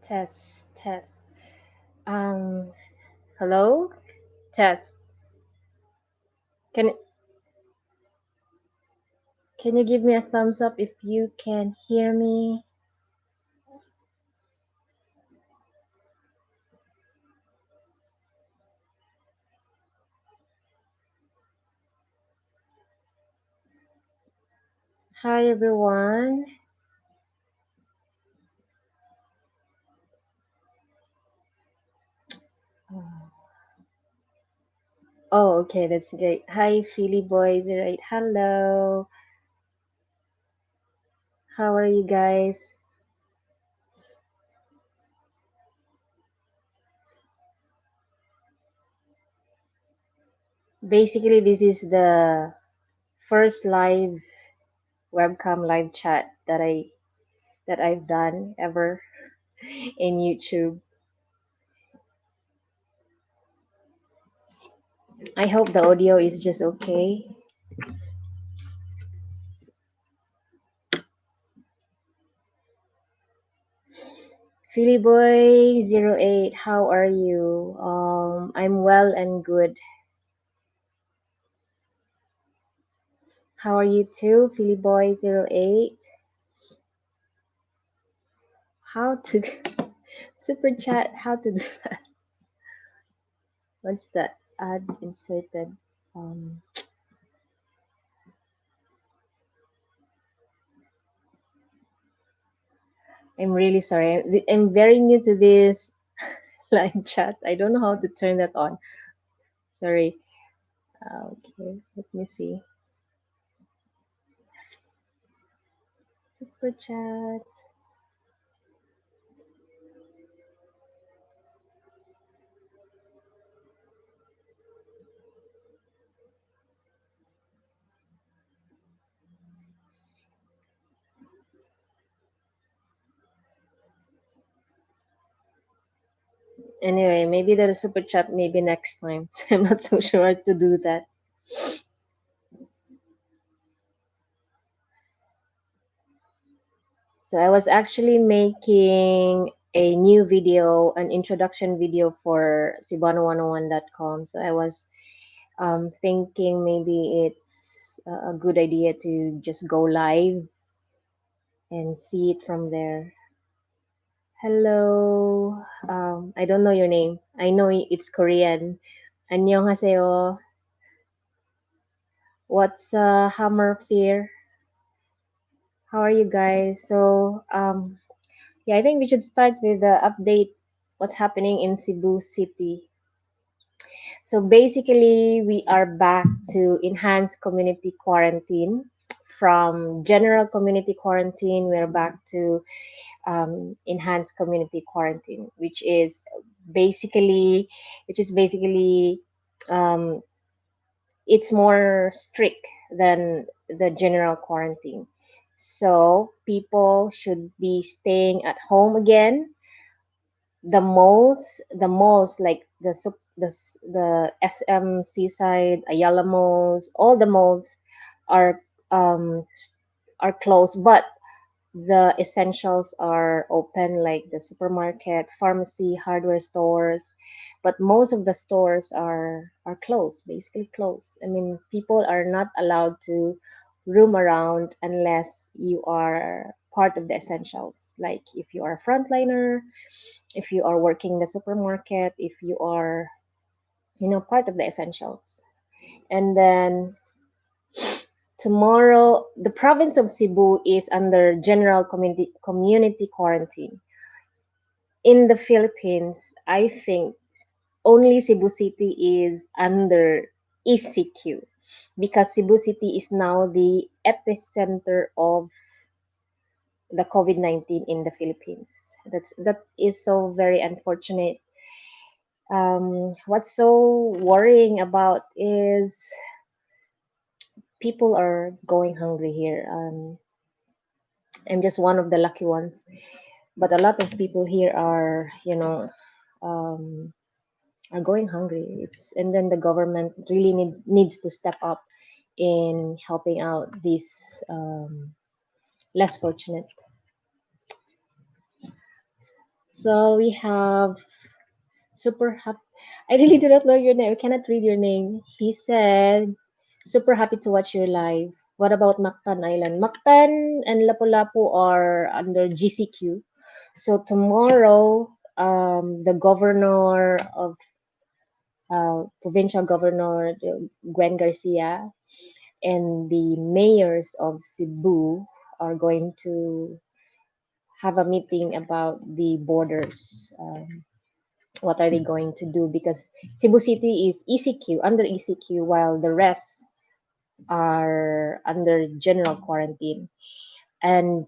Test, test. Um, Hello? Test. Can can you give me a thumbs up if you can hear me? Hi everyone. Oh, okay, that's great. Hi, Philly boys. Right. Hello. How are you guys? Basically, this is the first live webcam live chat that I've done ever in YouTube. I hope the audio is just okay. Philly boy 08, how are you? I'm well and good. How are you too, Philly boy 08? How to super chat? How to do that? What's that? Add inserted. Um, I'm really sorry. I'm very new to this live chat. I don't know how to turn that on. Sorry. Okay, let me see. Super chat. Anyway, maybe the super chat maybe next time. I'm not so sure to do that. So I was actually making a new video, an introduction video for Cebu101.com. So I was thinking maybe it's a good idea to just go live and see it from there. Hello. I don't know your name. I know it's Korean. 안녕하세요. What's Hammer Fear? How are you guys? So, yeah, I think we should start with the update what's happening in Cebu City. So basically, we are back to enhanced community quarantine. From general community quarantine, we're back to enhanced community quarantine, basically, which is basically, um, it's more strict than the general quarantine. So people should be staying at home again. The malls like the SM Seaside, Ayala malls, all the malls are um are closed, but the essentials are open, like the supermarket, pharmacy, hardware stores, but most of the stores are closed, basically closed. I mean, people are not allowed to roam around unless you are part of the essentials, like if you are a frontliner, if you are working in the supermarket, if you are, part of the essentials. And then tomorrow, the province of Cebu is under general community quarantine. In the Philippines, I think only Cebu City is under ECQ because Cebu City is now the epicenter of the COVID-19 in the Philippines. That is so very unfortunate. What's so worrying about is people are going hungry here. I'm just one of the lucky ones, but a lot of people here are, um, are going hungry. And then the government really needs to step up in helping out these less fortunate. So we have super happy. I really do not know your name. I cannot read your name. He said, super happy to watch your live. What about Mactan Island? Mactan and Lapu-Lapu are under GCQ. So tomorrow, the governor of provincial governor Gwen Garcia and the mayors of Cebu are going to have a meeting about the borders. What are they going to do? Because Cebu City is ECQ, under ECQ, while the rest are under general quarantine. And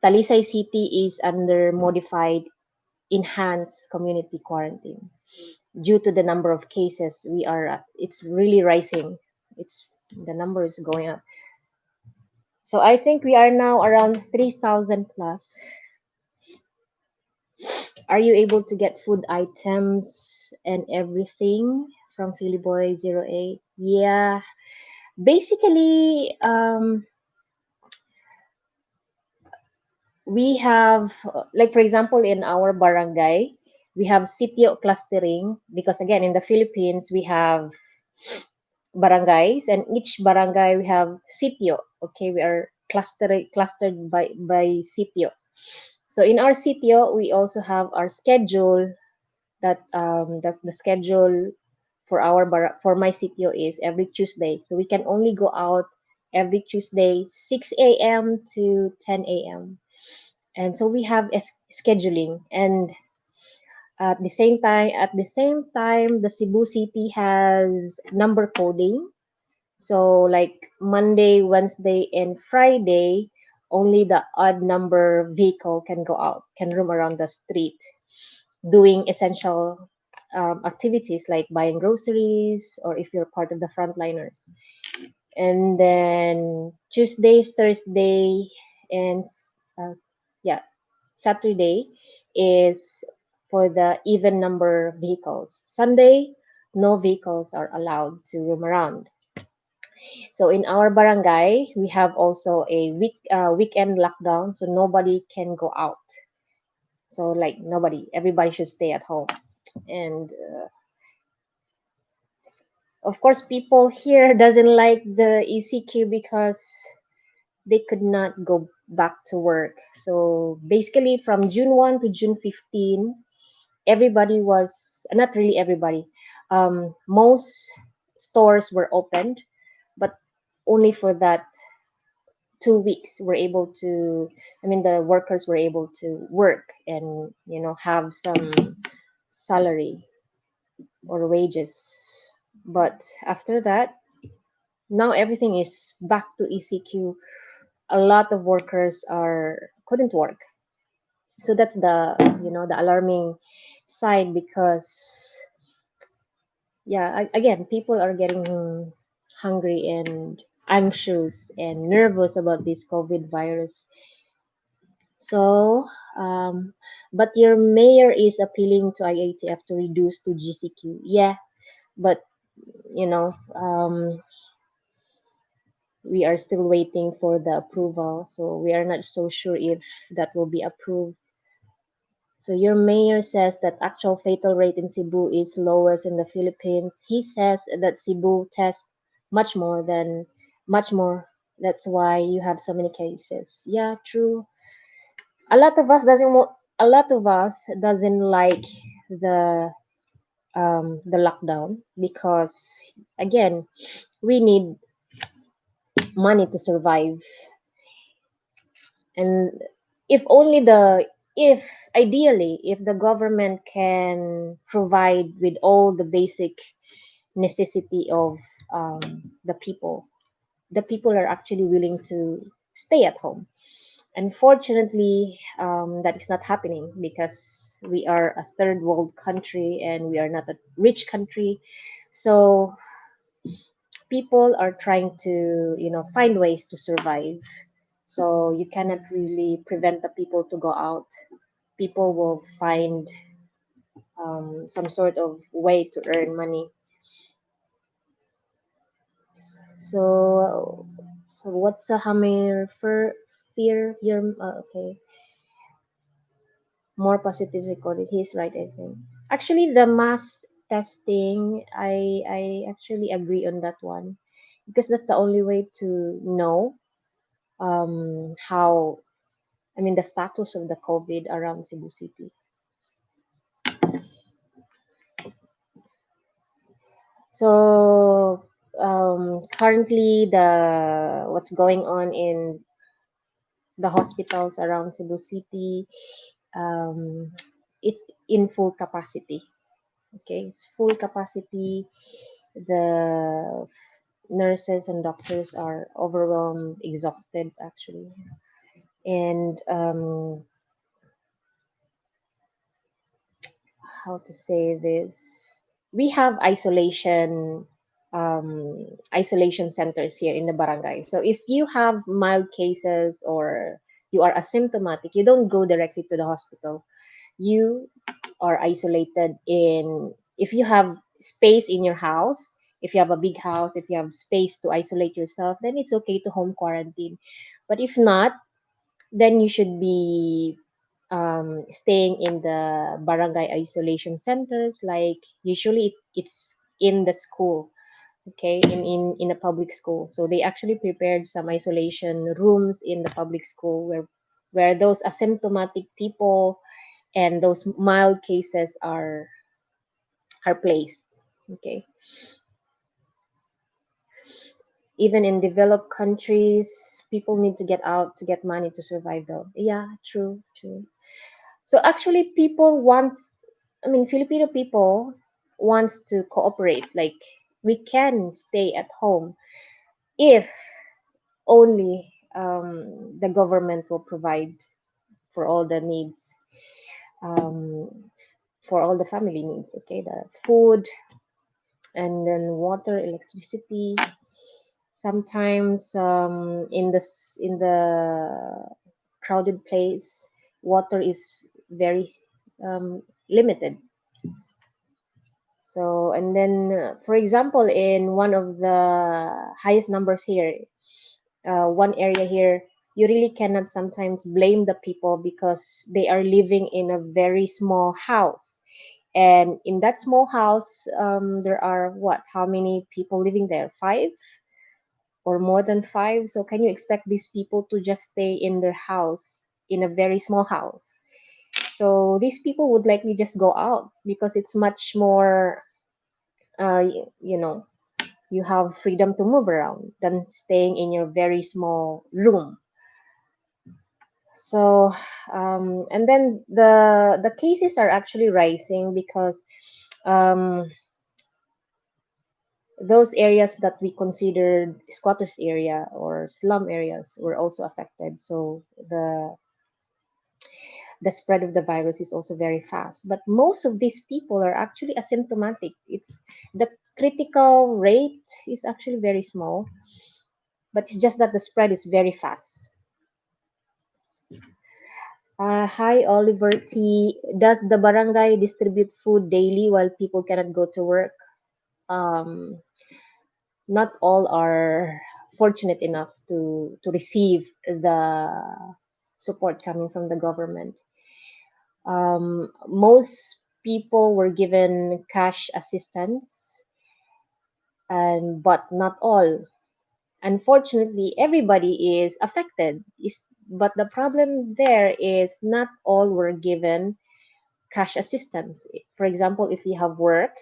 Talisay City is under modified enhanced community quarantine. Due to the number of cases, it's really rising. It's the number is going up. So I think we are now around 3,000 plus. Are you able to get food items and everything from Phillyboy08? Yeah, basically, we have, like for example, in our barangay, we have sitio clustering because again, in the Philippines, we have barangays, and each barangay we have sitio. Okay, we are clustered by sitio. So in our sitio, we also have our schedule. That's the schedule for for my sitio is every Tuesday. So we can only go out every Tuesday, 6 a.m. to 10 a.m. And so we have scheduling, and at the same time, the Cebu City has number coding. So like Monday, Wednesday, and Friday, only the odd number vehicle can go out, can roam around the street, doing essential activities like buying groceries, or if you're part of the frontliners. And then Tuesday, Thursday, and uh, yeah, Saturday is for the even number vehicles. Sunday, no vehicles are allowed to roam around. So in our barangay, we have also a weekend lockdown, so nobody can go out. So like nobody, everybody should stay at home. And of course, people here doesn't like the ECQ because they could not go back to work. So basically, from June 1 to June 15, everybody was not really everybody. Most stores were opened, but only for that 2 weeks were able to. I mean, the workers were able to work and have some salary or wages. But after that, now everything is back to ECQ. A lot of workers are couldn't work, so that's the alarming side because yeah, again, people are getting hungry and anxious and nervous about this COVID virus. So, but your mayor is appealing to IATF to reduce to GCQ. Yeah, but you know, we are still waiting for the approval, so we are not so sure if that will be approved. So your mayor says that actual fatal rate in Cebu is lowest in the Philippines. He says that Cebu tests much more than much more. That's why you have so many cases. Yeah, true. A lot of us doesn't wa- A lot of us doesn't like the lockdown because again, we need money to survive. And if only the if ideally if the government can provide with all the basic necessity of the people are actually willing to stay at home. Unfortunately, that is not happening because we are a third world country and we are not a rich country. So people are trying to find ways to survive. So you cannot really prevent the people to go out. People will find some sort of way to earn money. So what's a hammer for fear? Your okay. More positives recorded. He's right, I think. Actually, the mass testing, I actually agree on that one because that's the only way to know how, I mean, the status of the COVID around Cebu City. So currently, the what's going on in the hospitals around Cebu City, um, it's in full capacity. Okay, it's full capacity. The nurses and doctors are overwhelmed, exhausted, actually, and how to say this? We have isolation centers here in the barangay. So if you have mild cases or you are asymptomatic, you don't go directly to the hospital. You are isolated in, if you have space in your house, if you have a big house, if you have space to isolate yourself, then it's okay to home quarantine. But if not, then you should be staying in the barangay isolation centers. Like usually it's in the school, okay, in a public school. So they actually prepared some isolation rooms in the public school where those asymptomatic people and those mild cases are placed. Okay, even in developed countries, people need to get out to get money to survive, though. Yeah, true, true. So actually, people want, I mean, Filipino people wants to cooperate. Like we can stay at home if only the government will provide for all the needs, um, for all the family needs. Okay, the food and then water, electricity. Sometimes in the crowded place, water is very limited. So, and then, for example, in one of the highest numbers here, one area here, you really cannot sometimes blame the people because they are living in a very small house. And in that small house, there are what? How many people living there? Five or more than five? So, can you expect these people to just stay in their house, in a very small house? So, these people would likely just go out because it's much more, you know, you have freedom to move around than staying in your very small room. So and then the cases are actually rising because um, those areas that we considered squatters area or slum areas were also affected. So the spread of the virus is also very fast. But most of these people are actually asymptomatic. It's the critical rate is actually very small, but it's just that the spread is very fast. Hi, Oliver T. Does the barangay distribute food daily while people cannot go to work? Um, Not all are fortunate enough to receive the support coming from the government. Most people were given cash assistance, and but not all. Unfortunately, everybody is affected. But the problem there is not all were given cash assistance. For example, if you have work,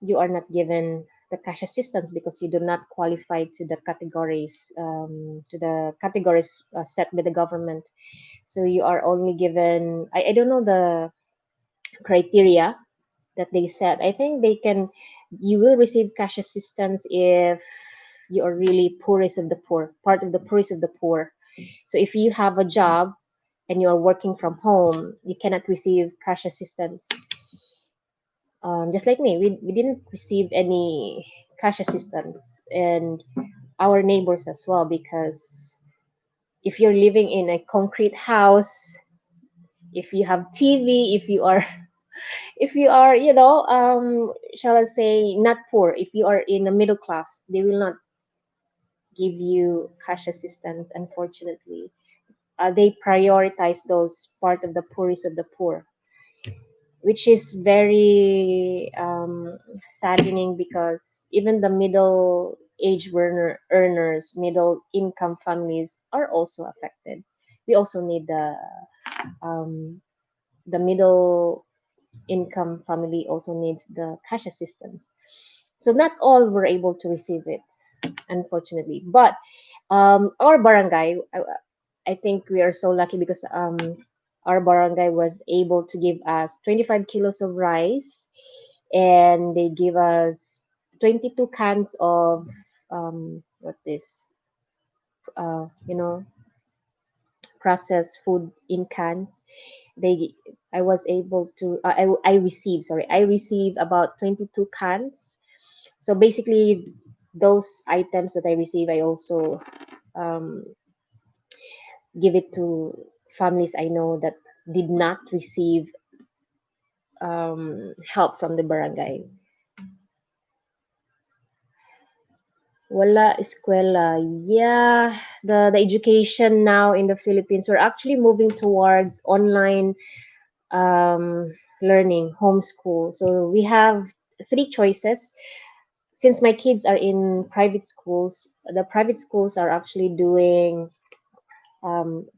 you are not given the cash assistance because you do not qualify to the categories set by the government. So you are only given. I don't know the criteria that they set. I think they can. You will receive cash assistance if you are really poorest of the poor, part of the poorest of the poor. So if you have a job and you are working from home, you cannot receive cash assistance. Just like me, we didn't receive any cash assistance, and our neighbors as well, because if you're living in a concrete house, if you have TV, if you are, if you are, shall I say, not poor, if you are in the middle class, they will not give you cash assistance, unfortunately. they prioritize those part of the poorest of the poor, which is very saddening, because even the middle age earners, middle income families are also affected. We also need um, the middle income family also needs the cash assistance. So not all were able to receive it, unfortunately. But our barangay, I think we are so lucky, because our barangay was able to give us 25 kilos of rice, and they give us 22 cans of what this you know, processed food in cans. They I was able to I received, sorry, I received about 22 cans. So basically, those items that I receive, I also um, give it to families I know that did not receive help from the barangay. Wala eskwela. Yeah, the education now in the Philippines, we're actually moving towards online learning, homeschool. So we have three choices. Since my kids are in private schools, the private schools are actually doing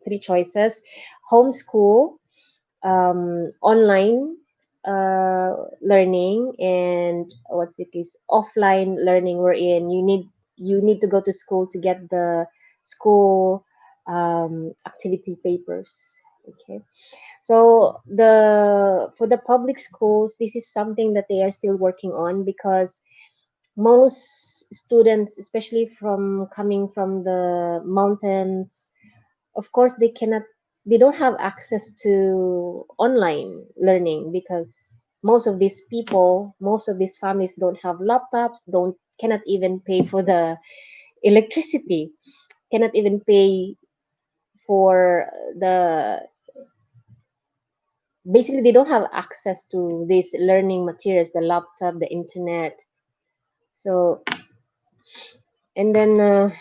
three choices: homeschool, online learning, and what's the case, offline learning, wherein you need to go to school to get the school activity papers. Okay, so the for the public schools, this is something that they are still working on, because most students, especially from coming from the mountains, of course they don't have access to online learning, because most of these families don't have laptops, don't cannot even pay for the electricity, cannot even pay for the basically they don't have access to these learning materials, the laptop, the internet. So, and then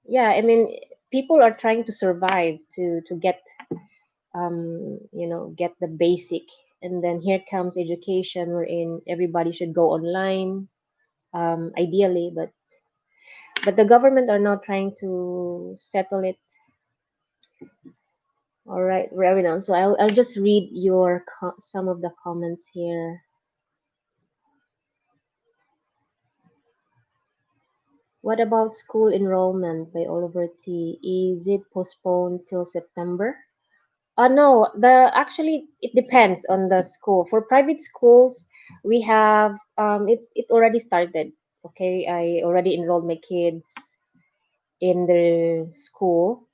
yeah, I mean, people are trying to survive to get get the basic. And then here comes education, wherein everybody should go online, ideally, but the government are now trying to settle it. All right, Reverend. So I'll just read some of the comments here. What about school enrollment by Oliver T? Is it postponed till September? No, the actually it depends on the school. For private schools, we have it already started. Okay, I already enrolled my kids in the school.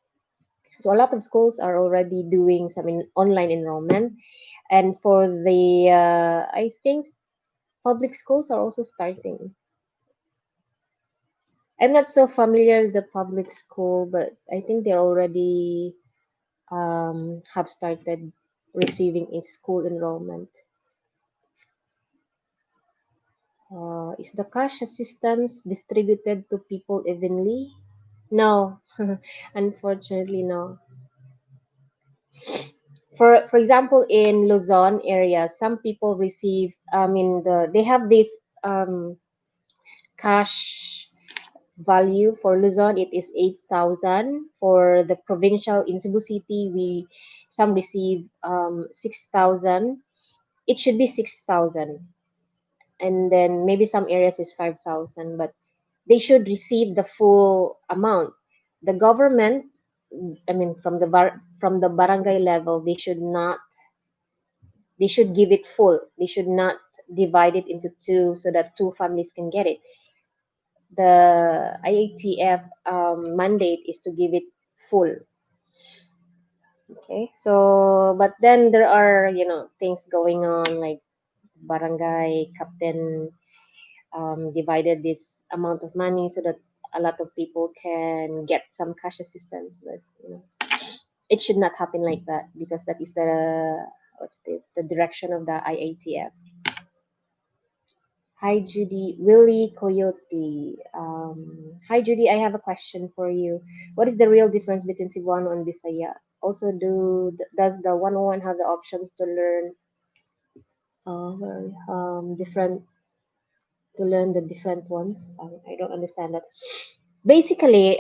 So a lot of schools are already doing some online enrollment. And for the I think public schools are also starting. I'm not so familiar with the public school, but I think they're already have started receiving a school enrollment. Is the cash assistance distributed to people evenly? No, unfortunately, no. For example, in Luzon area, some people receive. They have this um, cash value for Luzon. It is 8,000. For the provincial in Cebu City, we some receive 6,000. It should be 6,000, and then maybe some areas is 5,000, but they should receive the full amount. The government, I mean, from the barangay level, they should give it full. They should not divide it into two so that two families can get it. The IATF mandate is to give it full. Okay, so but then there are things going on, like barangay captain divided this amount of money so that a lot of people can get some cash assistance. But it should not happen like that, because that is the direction of the IATF. Hi, Judy. Willie Coyote. Hi, Judy. I have a question for you. What is the real difference between Cebuano and Bisaya? Also, does the 101 have the options to learn different to learn the different ones? I don't understand that. Basically,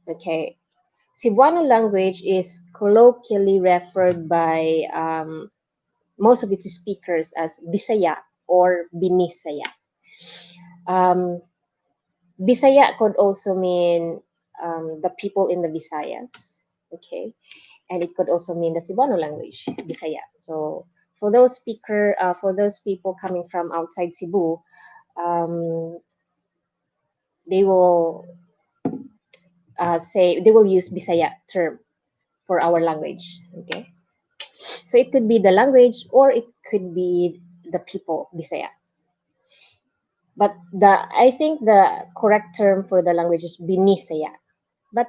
okay, Cebuano language is colloquially referred by most of its speakers as Bisaya or Binisaya. Um, Bisaya could also mean the people in the Visayas, okay, and it could also mean the Cebuano language, Bisaya. So for those people coming from outside Cebu, um, they will say they will use Bisaya term for our language, okay. So it could be the language or it could be the people, Bisaya. But I think the correct term for the language is Binisaya. But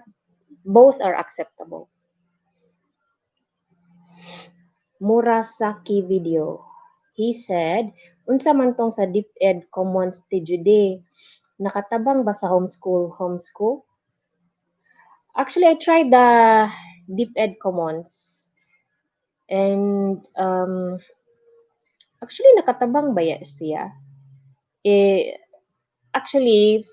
both are acceptable. Murasaki video. He said, unsa man tong sa DepEd Commons ti Judy, nakatabang ba sa homeschool? Actually, I tried the DepEd Commons and actually nakatabang ba siya? Eh, actually,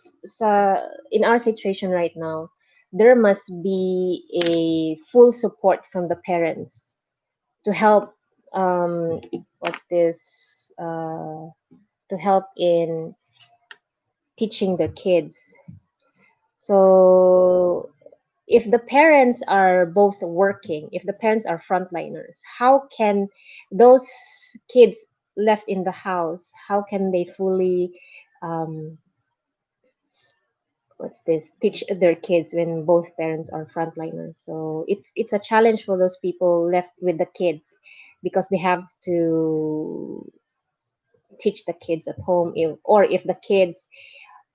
in our situation right now, there must be a full support from the parents to help um what's this to help in teaching their kids. So if the parents are both working, if the parents are frontliners, how can those kids left in the house, how can they fully um, teach their kids when both parents are frontliners? So it's a challenge for those people left with the kids because they have to teach the kids at home or if the kids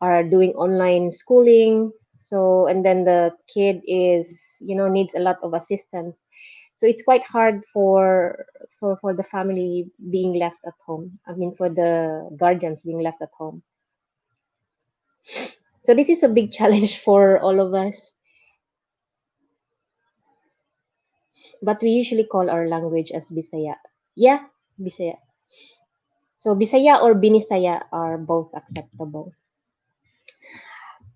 are doing online schooling, so and then the kid is needs a lot of assistance, so it's quite hard for the family being left at home, I mean for the guardians being left at home. So this is a big challenge for all of us, but we usually call our language as Bisaya. Yeah, Bisaya. So Bisaya or Binisaya are both acceptable.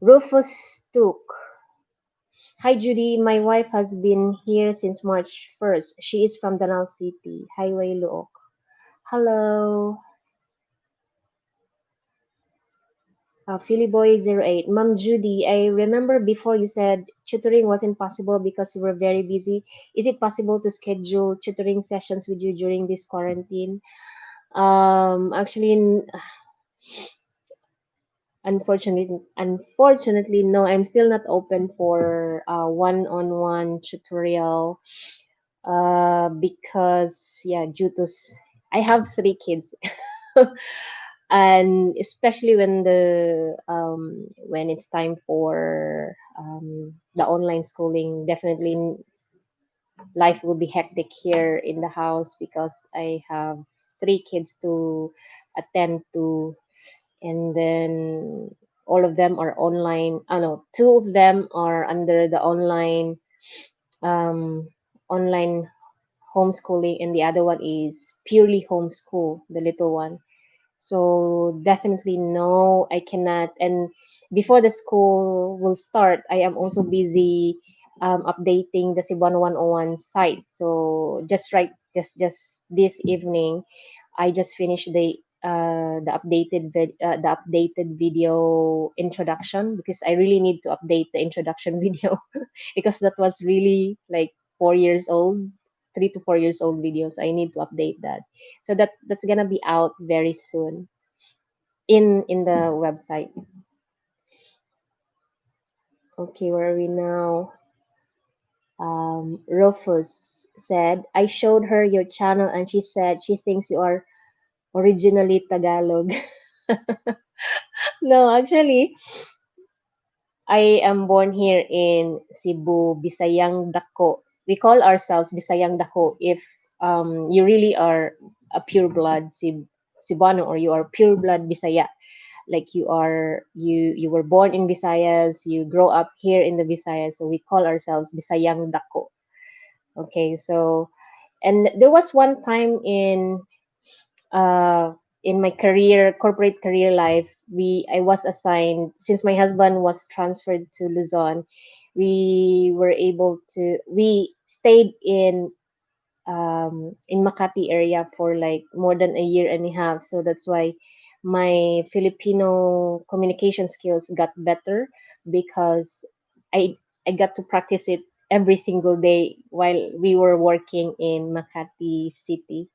Rufus Took. Hi Judy, my wife has been here since March 1st. She is from Danau City, Highway Luok. Hello, Philly Boy 08. Mom Judy, I remember before you said tutoring wasn't possible because you were very busy. Is it possible to schedule tutoring sessions with you during this quarantine? Actually, unfortunately, no. I'm still not open for one-on-one tutorial because yeah, I have three kids, and especially when it's time for the online schooling, definitely life will be hectic here in the house because I have three kids to attend to, and then all of them are online. Oh no, two of them are under the um, online homeschooling, and the other one is purely homeschool, the little one. So definitely no, I cannot. And before the school will start, I am also busy updating the Cebuano 101 site. So just this evening, I just finished the updated video introduction because I really need to update the introduction video because that was really like 4 years old, 3 to 4 years old videos. I need to update that, so that's gonna be out very soon in the website. Okay, where are we now? Rufus said I showed her your channel and she said she thinks you are originally Tagalog. No, actually, I am born here in Cebu, Bisayang Dako. We call ourselves Bisayang Dako if you really are a pure blood Cebuano or you are pure blood Bisaya. Like you were born in Visayas, you grow up here in the Visayas, so we call ourselves Bisayang Dako. Okay, so and there was one time uh in my corporate career life, we I was assigned, since my husband was transferred to Luzon, we stayed in Makati area for like more than a year and a half. So that's why my Filipino communication skills got better, because I I got to practice it every single day while we were working in Makati City.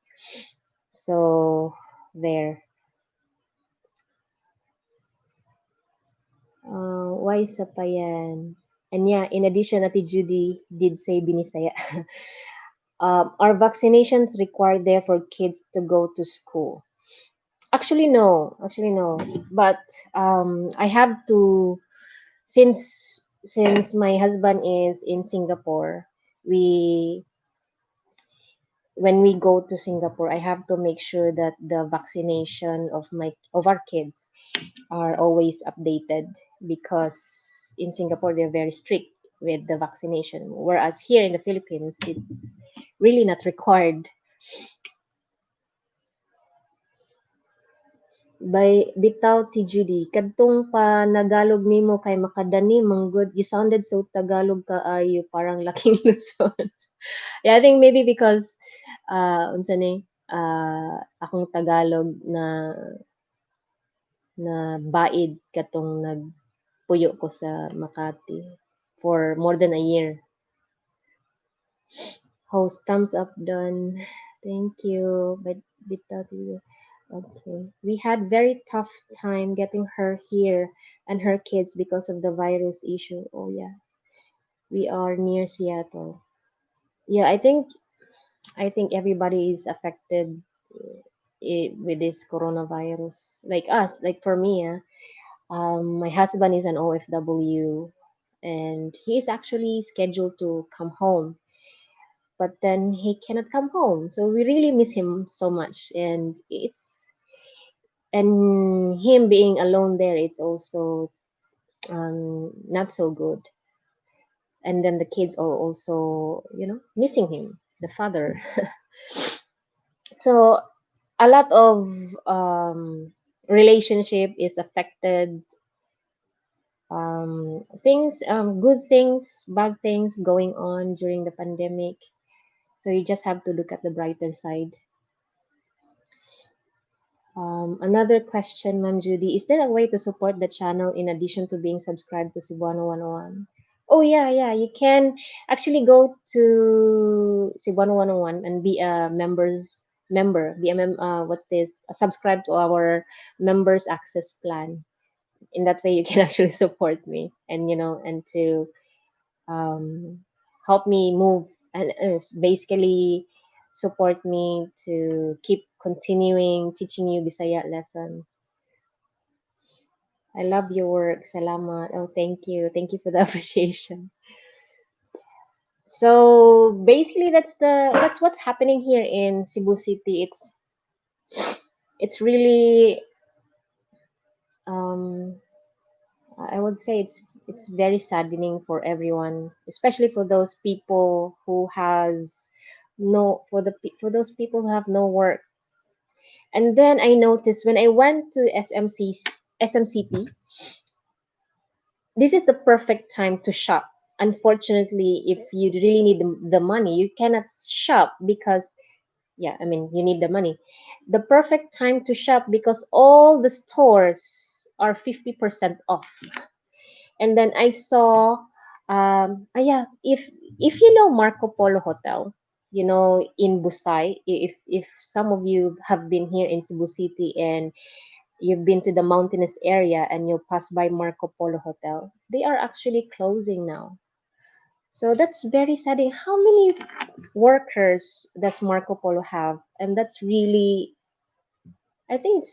So there. Why isa pa yan? And yeah, in addition, Ate Judy did say Binisaya. Are vaccinations required there for kids to go to school? Actually, no. Actually, no. But I have to, since my husband is in Singapore, we when we go to Singapore, I have to make sure that the vaccination of our kids are always updated, because in Singapore they're very strict with the vaccination, whereas here in the Philippines it's really not required. By bitaw ti Judy, kadtong pa Nagalog nimo kay makadani manggod, you sounded so Tagalog kaayo, parang laking Luzon. Yeah, I think maybe because unsa ni akong Tagalog na baid katong nagpuyo ko sa Makati for more than a year. Host, thumbs up done. Thank you. But without you. Okay. We had very tough time getting her here and her kids because of the virus issue. Oh yeah. We are near Seattle. Yeah, I think everybody is affected with this coronavirus. Like us, like for me, my husband is an OFW and he is actually scheduled to come home, but then he cannot come home. So we really miss him so much, and him being alone there, it's also not so good. And then the kids are also, missing him, the father. So a lot of relationship is affected. Things, good things, bad things going on during the pandemic. So you just have to look at the brighter side. Another question, Ma'am Judy. Is there a way to support the channel in addition to being subscribed to Cebuano 101? Oh, yeah, yeah. You can actually go to Cebuano 101 and be a be a what's this? Subscribe to our members access plan. In that way, you can actually support me, and to um, help me move, and basically support me to keep continuing teaching you Bisaya lesson. I love your work. Salamat. Oh, thank you. Thank you for the appreciation. So basically, that's what's happening here in Cebu City. It's really um, I would say it's very saddening for everyone, especially for those people who has no for those people who have no work. And then I noticed when I went to SMCP, this is the perfect time to shop. Unfortunately, if you really need the money, you cannot shop because, yeah, I mean, you need the money. The perfect time to shop because all the stores are 50% off. And then I saw, yeah, if you know Marco Polo Hotel, in Busay, if some of you have been here in Cebu City and you've been to the mountainous area and you'll pass by Marco Polo Hotel, they are actually closing now. So that's very sad. How many workers does Marco Polo have? And that's really, I think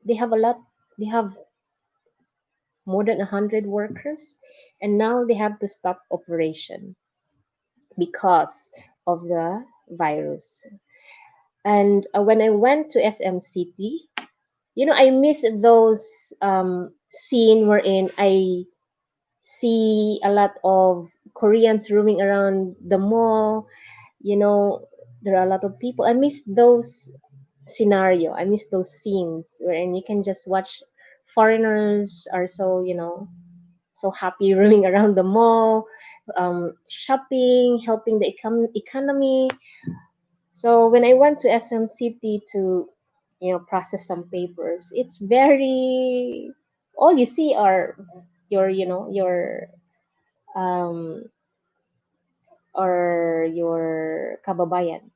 they have a lot. They have more than 100 workers, and now they have to stop operation because of the virus. And when I went to SM City, I miss those scene wherein I see a lot of Koreans roaming around the mall. You know, there are a lot of people. I miss those scenario. I miss those scenes wherein you can just watch foreigners are so, so happy roaming around the mall, shopping, helping the economy. So when I went to SM City to, process some papers, it's very, all you see are your um your kababayan.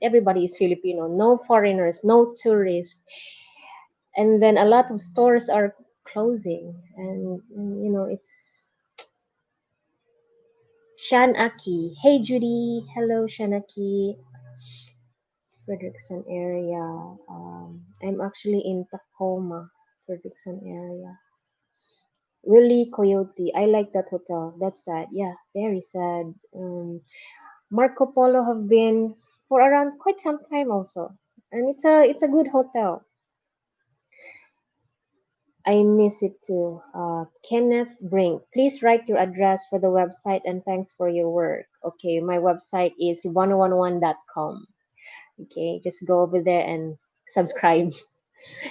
Everybody is Filipino, no foreigners, no tourists, and then a lot of stores are closing, and it's Shan Aki. Hey Judy, hello Shan Aki. Frederickson area. I'm actually in Tacoma, Frederickson area. Willie Coyote. I like that hotel. That's sad. Yeah, very sad. Marco Polo have been for around quite some time also, and it's a good hotel. I miss it too. Kenneth Brink. Please write your address for the website and thanks for your work. Okay, my website is 1011.com. Okay, just go over there and subscribe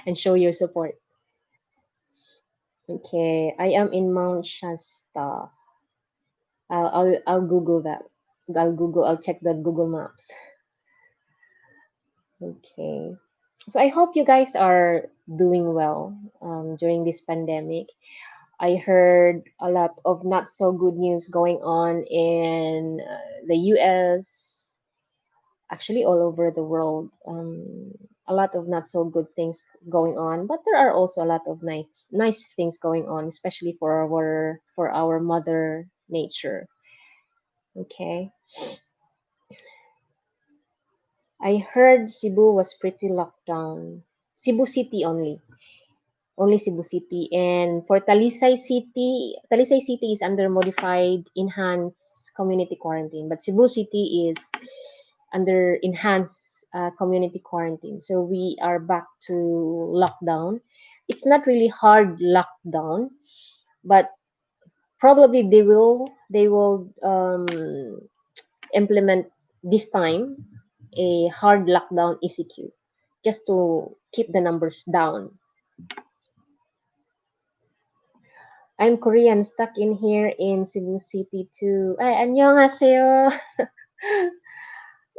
and show your support. Okay, I am in Mount Shasta. I'll Google that. I'll check the Google Maps. Okay. So I hope you guys are doing well during this pandemic. I heard a lot of not so good news going on in the US, actually all over the world. A lot of not so good things going on, but there are also a lot of nice things going on, especially for our mother nature. Okay, I heard Cebu was pretty locked down. Cebu City only Cebu City, and for Talisay City is under modified enhanced community quarantine, but Cebu City is under enhanced community quarantine. So we are back to lockdown. It's not really hard lockdown, but probably they will implement this time a hard lockdown ECQ just to keep the numbers down. I'm Korean, stuck in here in Cebu City too. Ay, annyeonghaseyo.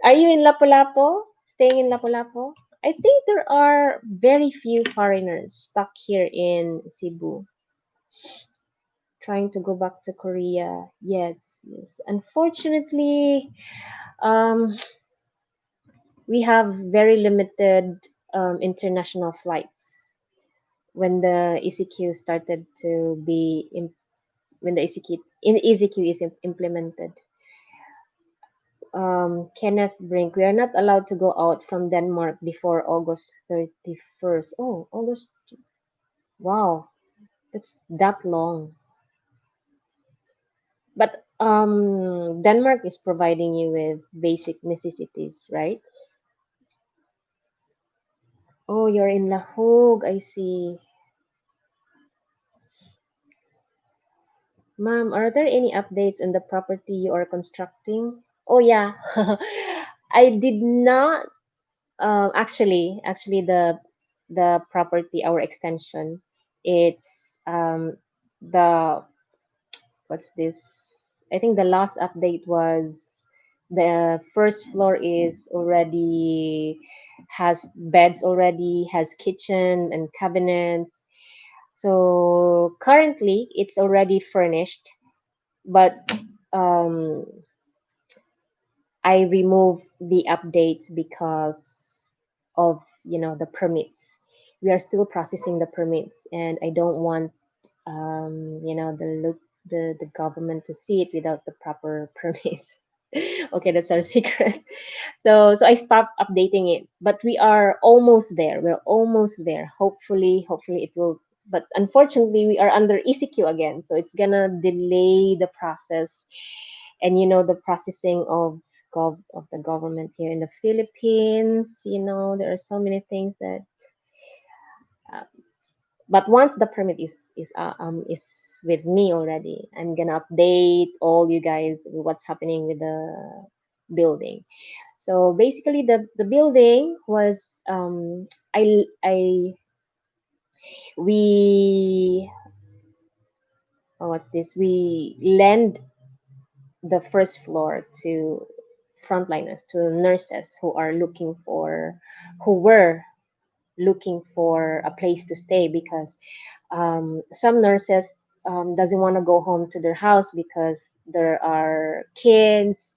Are you in Lapu-Lapu? Staying in Lapu-Lapu? I think there are very few foreigners stuck here in Cebu trying to go back to Korea. Yes, yes. Unfortunately, um, we have very limited international flights when the ECQ started to be when the ECQ is implemented. Kenneth Brink, we are not allowed to go out from Denmark before August 31st. Oh, August. Wow, that's that long. But Denmark is providing you with basic necessities, right? Oh, you're in Lahog, I see. Ma'am, are there any updates on the property you are constructing? Oh yeah. I did not actually the property, our extension, it's the what's this? I think the last update was the first floor is already has beds already, has kitchen and cabinets. So currently it's already furnished, but um, I removed the updates because of the permits. We are still processing the permits, and I don't want the government to see it without the proper permits. Okay, that's our secret. So I stopped updating it, but we are almost there. We're almost there. Hopefully it will. But unfortunately, we are under ECQ again, so it's gonna delay the process, and the processing of of the government here in the Philippines. There are so many things that. Uh, but once the permit is with me already, I'm gonna update all you guys with what's happening with the building. So basically, the building was I we what's this? We lend the first floor to frontliners, to nurses who were looking for a place to stay, because some nurses doesn't want to go home to their house because there are kids,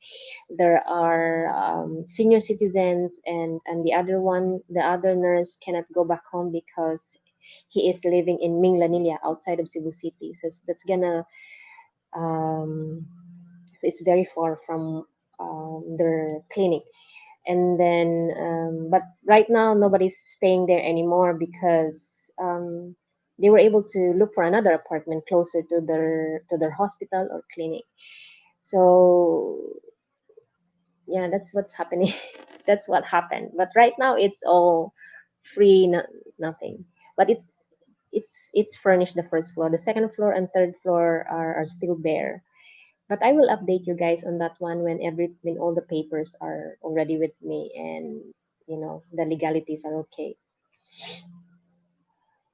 there are senior citizens, and the other nurse cannot go back home because he is living in Minglanilla outside of Cebu City. So that's gonna um, so it's very far from their clinic. And then but right now nobody's staying there anymore because they were able to look for another apartment closer to their hospital or clinic. So yeah, that's what's happening. That's what happened, but right now it's all free, nothing. But it's furnished. The first floor, the second floor, and third floor are still bare. But I will update you guys on that one when all the papers are already with me, and the legalities are okay.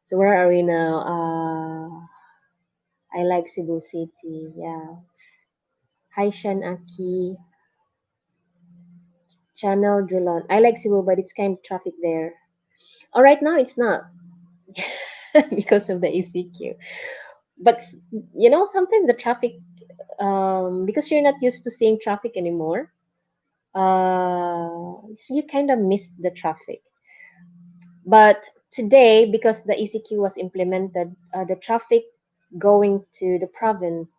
So where are we now? I like Cebu City. Yeah. Hi Shan Aki. Channel Drillon. I like Cebu, but it's kind of traffic there. Oh, right now it's not because of the ECQ. But sometimes the traffic, because you're not used to seeing traffic anymore, so you kind of miss the traffic. But today, because the ECQ was implemented, the traffic going to the province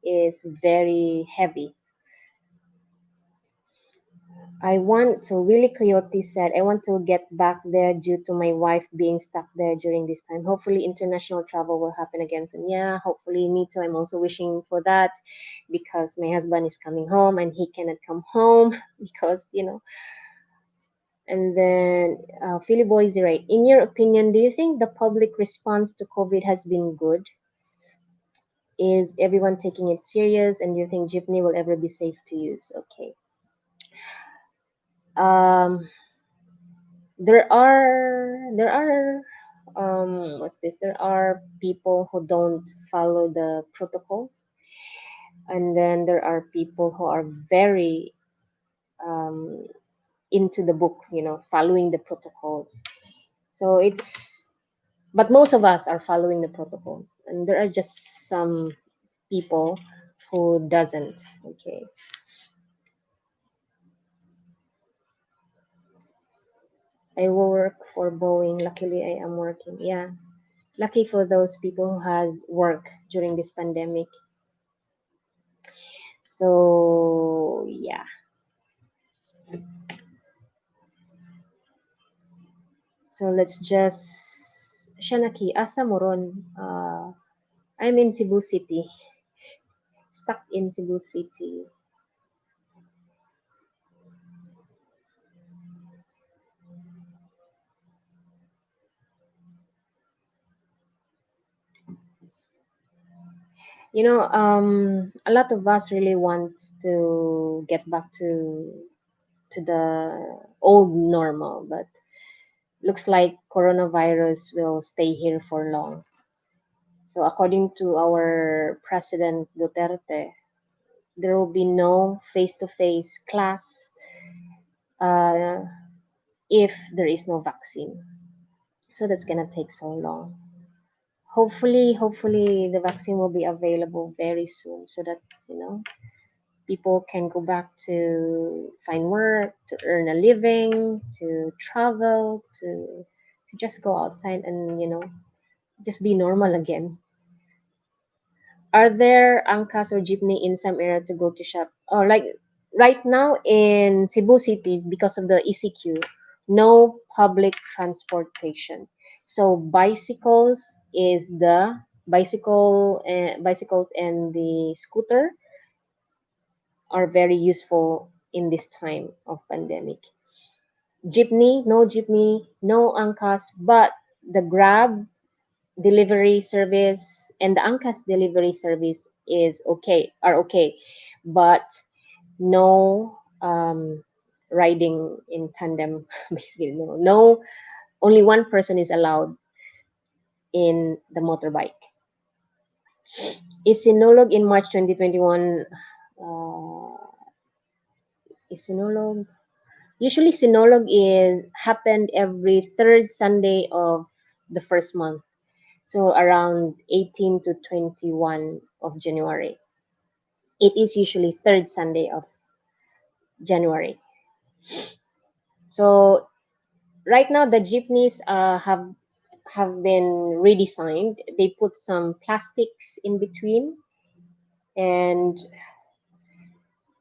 is very heavy. Willie Coyote said, I want to get back there due to my wife being stuck there during this time. Hopefully, international travel will happen again soon. Yeah, hopefully, me too. I'm also wishing for that because my husband is coming home and he cannot come home because. And then Philly Boy is right. In your opinion, do you think the public response to COVID has been good? Is everyone taking it serious? And do you think Jeepney will ever be safe to use? Okay. Um, there are what's this? There are people who don't follow the protocols, and then there are people who are very um, into the book, following the protocols. So but most of us are following the protocols, and there are just some people who doesn't. Okay. I will work for Boeing. Luckily, I am working. Yeah, lucky for those people who has work during this pandemic. So yeah. So let's just Shanaki Asa Moron. I'm in Cebu City. Stuck in Cebu City. A lot of us really want to get back to the old normal, but looks like coronavirus will stay here for long. So according to our President Duterte, there will be no face-to-face class uh, if there is no vaccine. So that's gonna take so long. Hopefully, the vaccine will be available very soon, so that people can go back to find work, to earn a living, to travel, to just go outside and just be normal again. Are there angkas or jeepney in some area to go to shop? Oh, like right now in Cebu City, because of the ECQ, no public transportation. So bicycles and the scooter are very useful in this time of pandemic. Jeepney, no angkas, but the Grab delivery service and the angkas delivery service are okay, but no riding in tandem. Basically, no, only one person is allowed in the motorbike. Isinolog in March 2021. Isinolog. Usually, Sinolog is happened every third Sunday of the first month. So around 18 to 21 of January. It is usually third Sunday of January. So right now the jeepneys have been redesigned. They put some plastics in between, and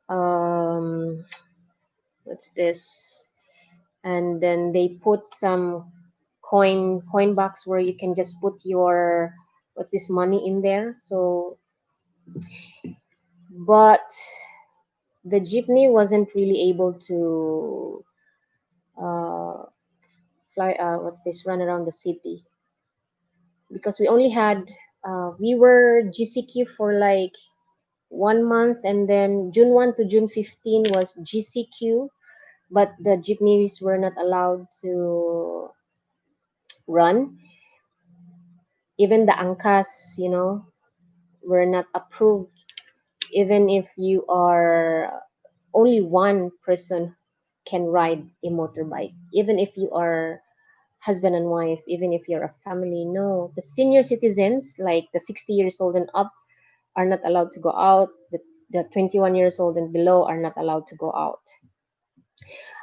um, what's this? And then they put some coin box where you can just put your what's this money in there. So, but the jeepney wasn't really able to uh, fly. What's this? Run around the city because we only had we were GCQ for like 1 month, and then June 1 to June 15 was GCQ, but the jeepneys were not allowed to run. Even the angkas, were not approved. Even if you are only one person can ride a motorbike, even if you are husband and wife, even if you're a family. No, the senior citizens, like the 60 years old and up, are not allowed to go out. The 21 years old and below are not allowed to go out.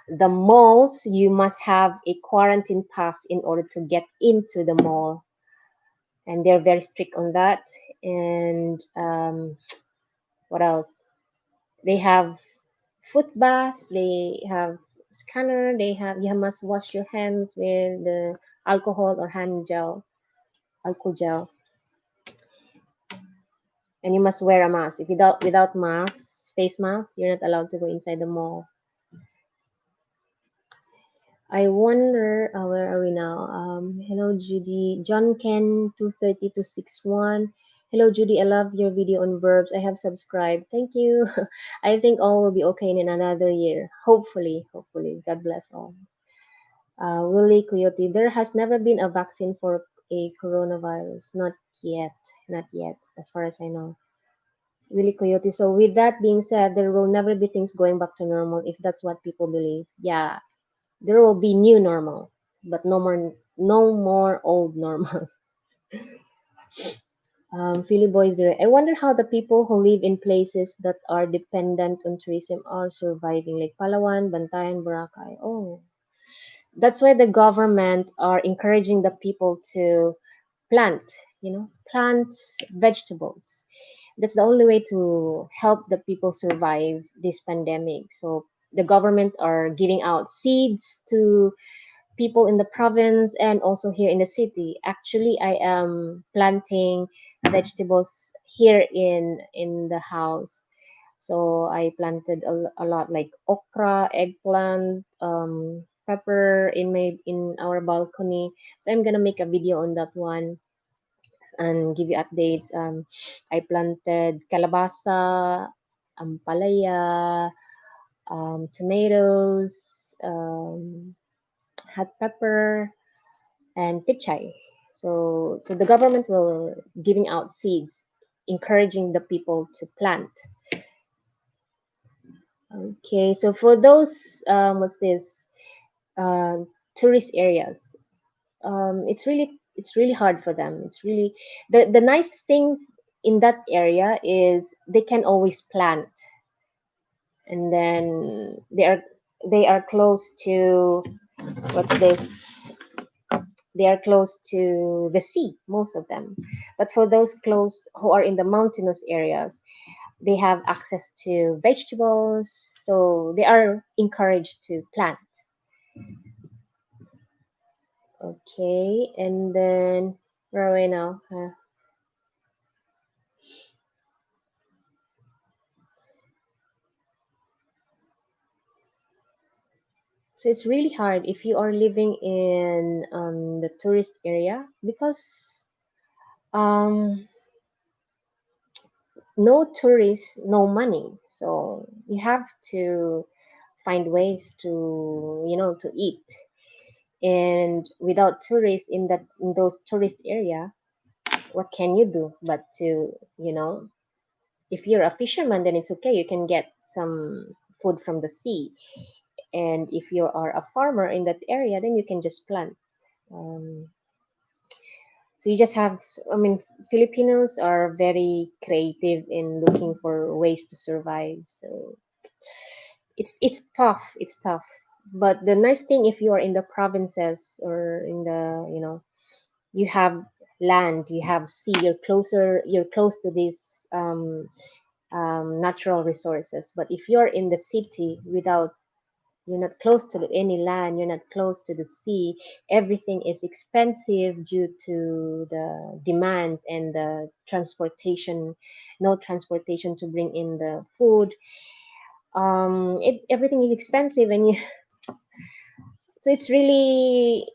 The malls, you must have a quarantine pass in order to get into the mall, and they're very strict on that. And what else? They have foot bath. They have scanner. They have you must wash your hands with the alcohol or hand gel, alcohol gel, and you must wear a mask. If without mask, face mask, you're not allowed to go inside the mall. I wonder, where are we now? Hello, Judy. John Ken 23261. Hello, Judy. I love your video on verbs. I have subscribed. Thank you. I think all will be okay in another year. Hopefully, hopefully. God bless all. Willie Coyote. There has never been a vaccine for a coronavirus. Not yet. Not yet, as far as I know. Willie Coyote. So with that being said, there will never be things going back to normal if that's what people believe. Yeah, there will be new normal, but no more old normal. Philly Boys there. I wonder how the people who live in places that are dependent on tourism are surviving, like Palawan, Bantayan, Boracay. Oh, that's why the government are encouraging the people to plant, plant vegetables. That's the only way to help the people survive this pandemic. So the government are giving out seeds to people in the province and also here in the city. Actually, I am planting vegetables here in the house. So I planted a lot like okra, eggplant, pepper in our balcony. So I'm gonna make a video on that one and give you updates. I planted calabasa, ampalaya, tomatoes, hot pepper, and pichay. So the government will giving out seeds, encouraging the people to plant. Okay, so for those what's this tourist areas, it's really hard for them. It's really the nice thing in that area is they can always plant, and then they are close to what's this they are close to the sea, most of them. But for those close who are in the mountainous areas, they have access to vegetables, so they are encouraged to plant. Okay, and then where are we now? So it's really hard if you are living in the tourist area because um, no tourists, no money. So you have to find ways to to eat. And without tourists in those tourist area, what can you do but to if you're a fisherman, then it's okay. You can get some food from the sea. And if you are a farmer in that area, then you can just plant. Um, so you just have, I mean, Filipinos are very creative in looking for ways to survive. So it's tough. It's tough. But the nice thing, if you are in the provinces or in the, you have land, you have sea, you're close to these natural resources. But if you're in the city without, you're not close to any land, you're not close to the sea, everything is expensive due to the demand and the transportation, no transportation to bring in the food. Everything is expensive, and so it's really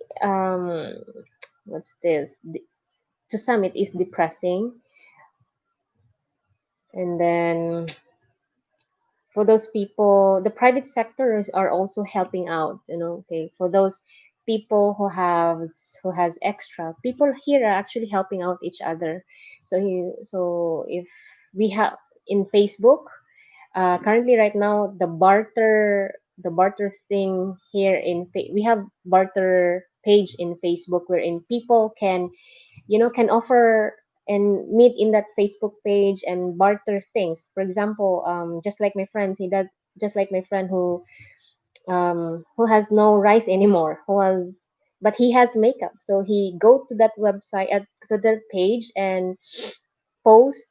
what's this? To some, it is depressing, and then for those people, the private sectors are also helping out, okay, for those people who has extra, people here are actually helping out each other. So if we have in Facebook, currently right now, the barter thing here we have barter page in Facebook wherein people can offer and meet in that Facebook page and barter things. For example, just like my friends, he does just like my friend who has no rice anymore, but he has makeup. So he go to that website to that page and post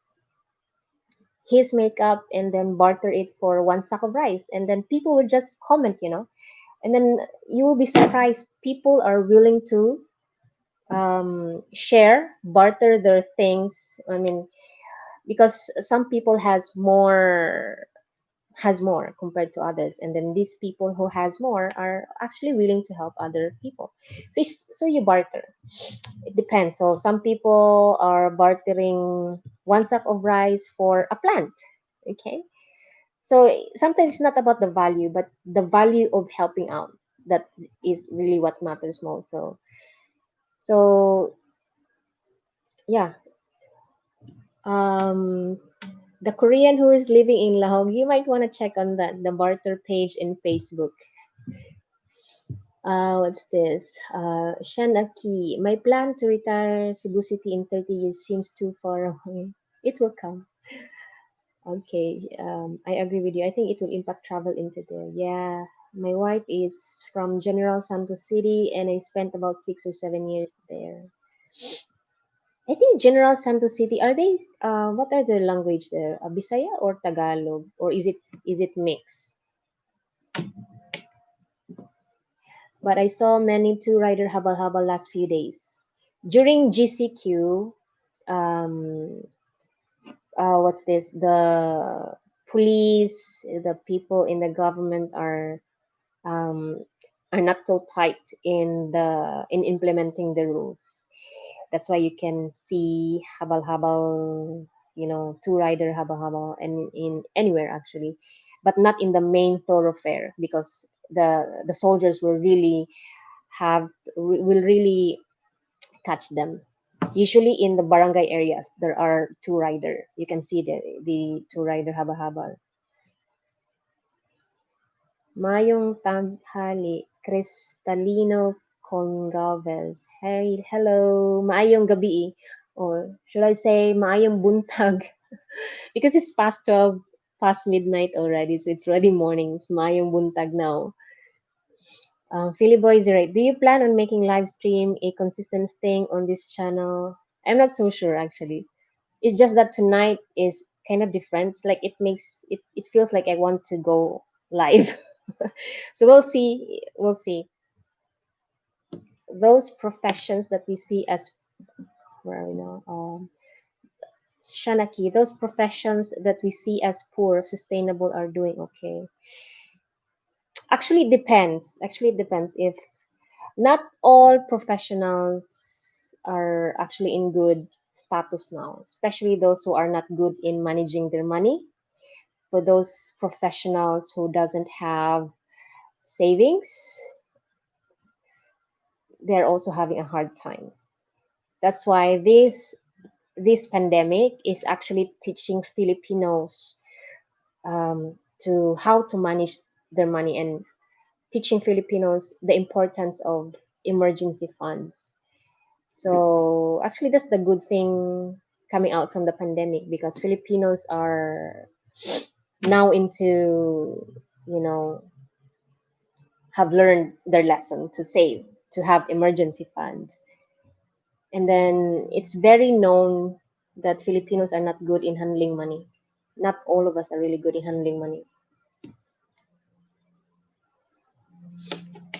his makeup and then barter it for one sack of rice, and then people will just comment, and then you will be surprised. People are willing to share, barter their things. I mean, because some people has more compared to others, and then these people who has more are actually willing to help other people. So you barter. It depends. So some people are bartering one sack of rice for a plant. Okay. So sometimes it's not about the value, but the value of helping out. That is really what matters most. So yeah. um the Korean who is living in Lahog, you might want to check on the barter page in Facebook. What's this? Shan Aki, my plan to retire Cebu City in 30 years seems too far away. It will come. Okay, I agree with you. I think it will impact travel into there. Yeah, my wife is from General Santos City, and I spent about 6 or 7 years there. I think General Santos City, are they? What are their language there? Bisaya or Tagalog, or is it mixed? But I saw many two-rider habal-habal last few days. During GCQ, um, what's this? The police, the people in the government um, are not so tight in implementing the rules. That's why you can see habal-habal, two-rider habal-habal, and in anywhere actually, but not in the main thoroughfare because the soldiers will really catch them. Usually in the barangay areas, there are two-rider. You can see the two-rider habal-habal. Mayong tanghali, Cristalino Congalvez. Hey, hello, maayong gabi. Or should I say maayong buntag? Because it's past 12, past midnight already, so it's already morning. It's maayong buntag now. Philly Boy is right. Do you plan on making live stream a consistent thing on this channel? I'm not so sure actually. It's just that tonight is kind of different. It's like it feels like I want to go live. So we'll see. We'll see. Those professions that we see as where are we now? Shanaki, those professions that we see as poor, sustainable are doing okay. Actually, it depends. If not all professionals are actually in good status now, especially those who are not good in managing their money. For those professionals who doesn't have savings, they're also having a hard time. That's why this pandemic is actually teaching Filipinos to how to manage their money, and teaching Filipinos the importance of emergency funds. So actually, that's the good thing coming out from the pandemic, because Filipinos are now into, you know, have learned their lesson to save, to have emergency fund. And then it's very known that Filipinos are not good in handling money. Not all of us are really good in handling money.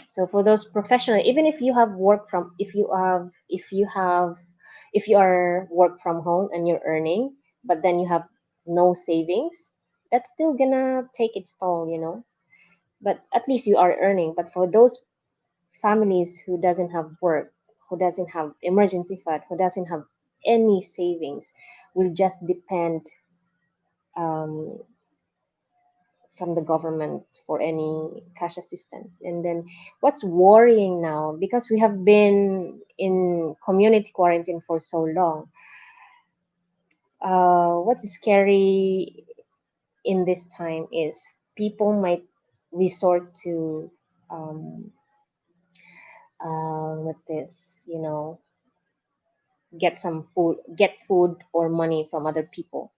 So for those professional, even if you have work from, if you are work from home and you're earning, but then you have no savings, that's still gonna take its toll, you know. But at least you are earning. But for those families who doesn't have work, who doesn't have emergency fund, who doesn't have any savings, will just depend um, from the government for any cash assistance. And then what's worrying now, because we have been in community quarantine for so long, what's scary in this time is people might resort to what's this, you know, get food or money from other people.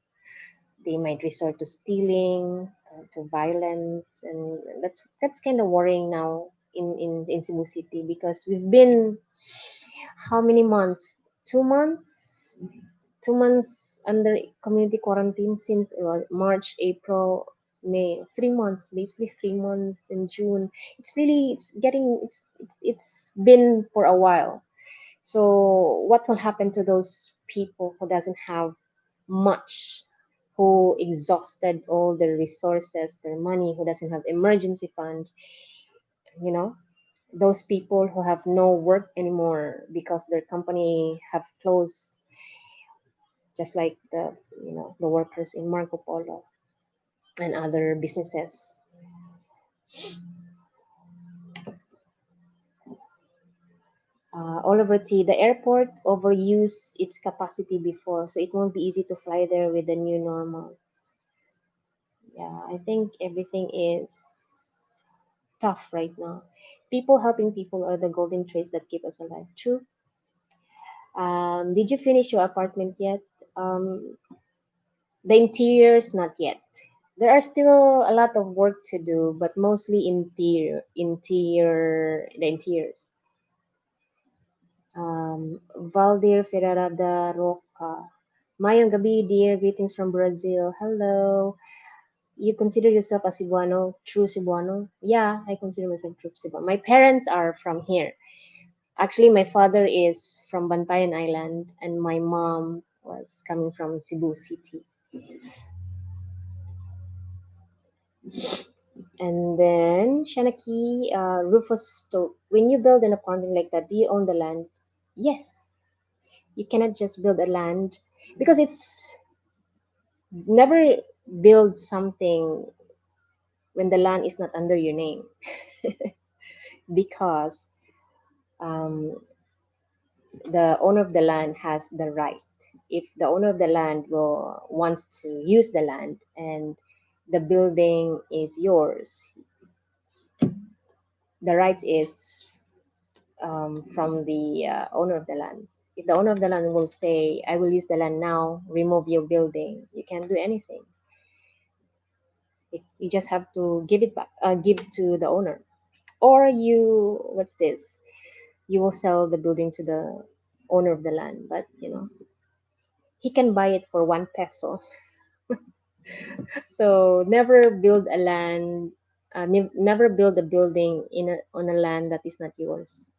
They might resort to stealing, to violence, and that's kind of worrying now in Cebu City, because we've been how many months? 2 months, 2 months under community quarantine since March, April, May. 3 months, basically 3 months in June. It's been for a while. So what will happen to those people who doesn't have much, who exhausted all their resources, their money, who doesn't have emergency fund, you know, those people who have no work anymore because their company have closed, just like the workers in Marco Polo and other businesses. Oliver T, the airport overused its capacity before, so it won't be easy to fly there with the new normal. Yeah, I think everything is tough right now. People helping people are the golden traits that keep us alive. True. Did you finish your apartment yet? The interiors, not yet. There are still a lot of work to do, but mostly the interiors. Valdir Ferreira da Roca. Mayong gabi, dear. Greetings from Brazil. Hello. You consider yourself a Cebuano, true Cebuano? Yeah, I consider myself true Cebuano. My parents are from here. Actually, my father is from Bantayan Island, and my mom was coming from Cebu City. And then Shanaki, Rufus Stoke. When you build an apartment like that, do you own the land? Yes. You cannot just build a land, because it's never build something when the land is not under your name. Because um, the owner of the land has the right. If the owner of the land will wants to use the land and the building is yours, the right is from the owner of the land. If the owner of the land will say, "I will use the land now, remove your building," you can't do anything. You just have to give it back, give to the owner, or what's this? You will sell the building to the owner of the land, but he can buy it for 1 peso. So never build a land, never build a building on a land that is not yours.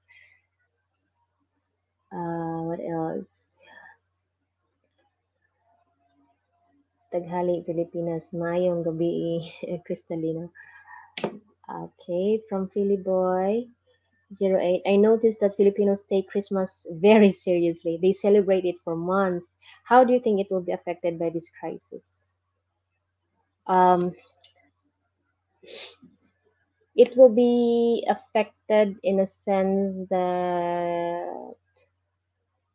What else? Taghali, Pilipinas. Mayong gabi, Cristalino. Okay, from Philly Boy 08. I noticed that Filipinos take Christmas very seriously. They celebrate it for months. How do you think it will be affected by this crisis? Um, it will be affected in a sense that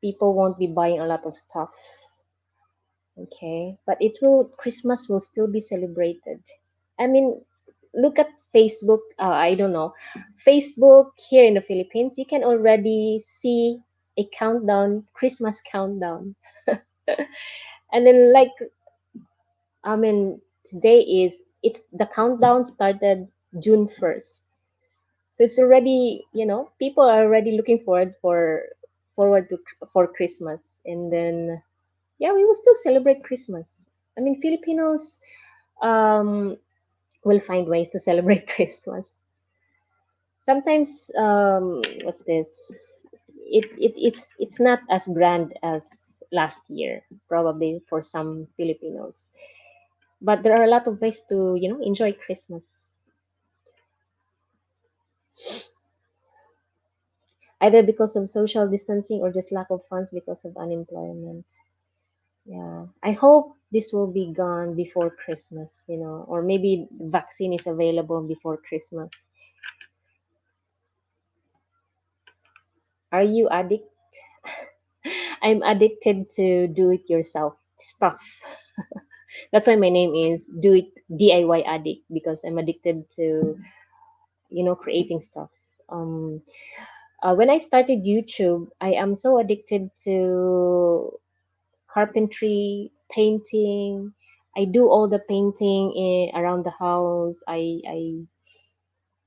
people won't be buying a lot of stuff. Okay, but it will Christmas will still be celebrated. I mean, look at Facebook. I don't know, Facebook here in the Philippines. You can already see a countdown, Christmas countdown, and then like I mean, today is it's the countdown started June 1st, so it's already people are already looking forward to for Christmas, and then yeah, we will still celebrate Christmas. I mean, Filipinos um will find ways to celebrate Christmas. Sometimes, what's this? It's not as grand as last year, probably for some Filipinos. But there are a lot of ways to enjoy Christmas, either because of social distancing or just lack of funds because of unemployment. Yeah, I hope this will be gone before Christmas, or maybe the vaccine is available before Christmas. Are you addict? I'm addicted to do it yourself stuff. That's why my name is Do It DIY Addict, because I'm addicted to creating stuff. Um, when I started YouTube, I am so addicted to carpentry, painting. I do all the painting around the house. I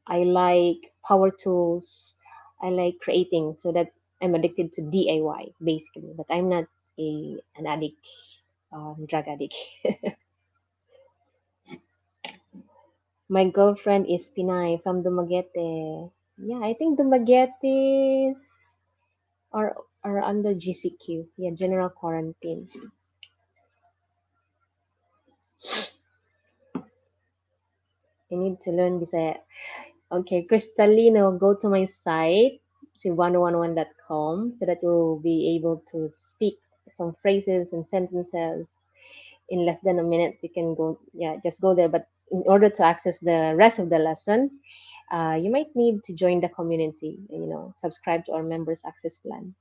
like power tools. I like creating. So that's I'm addicted to DIY basically, but I'm not an addict, drug addict. My girlfriend is Pinay from Dumaguete. Yeah, I think Dumaguetes are under GCQ. Yeah, general quarantine. I need to learn Bisaya. Okay, Cristalino, go to my site, cebu1011.com, so that you'll be able to speak some phrases and sentences in less than a minute. You can go, yeah, just go there. But in order to access the rest of the lessons, you might need to join the community, subscribe to our members access plan.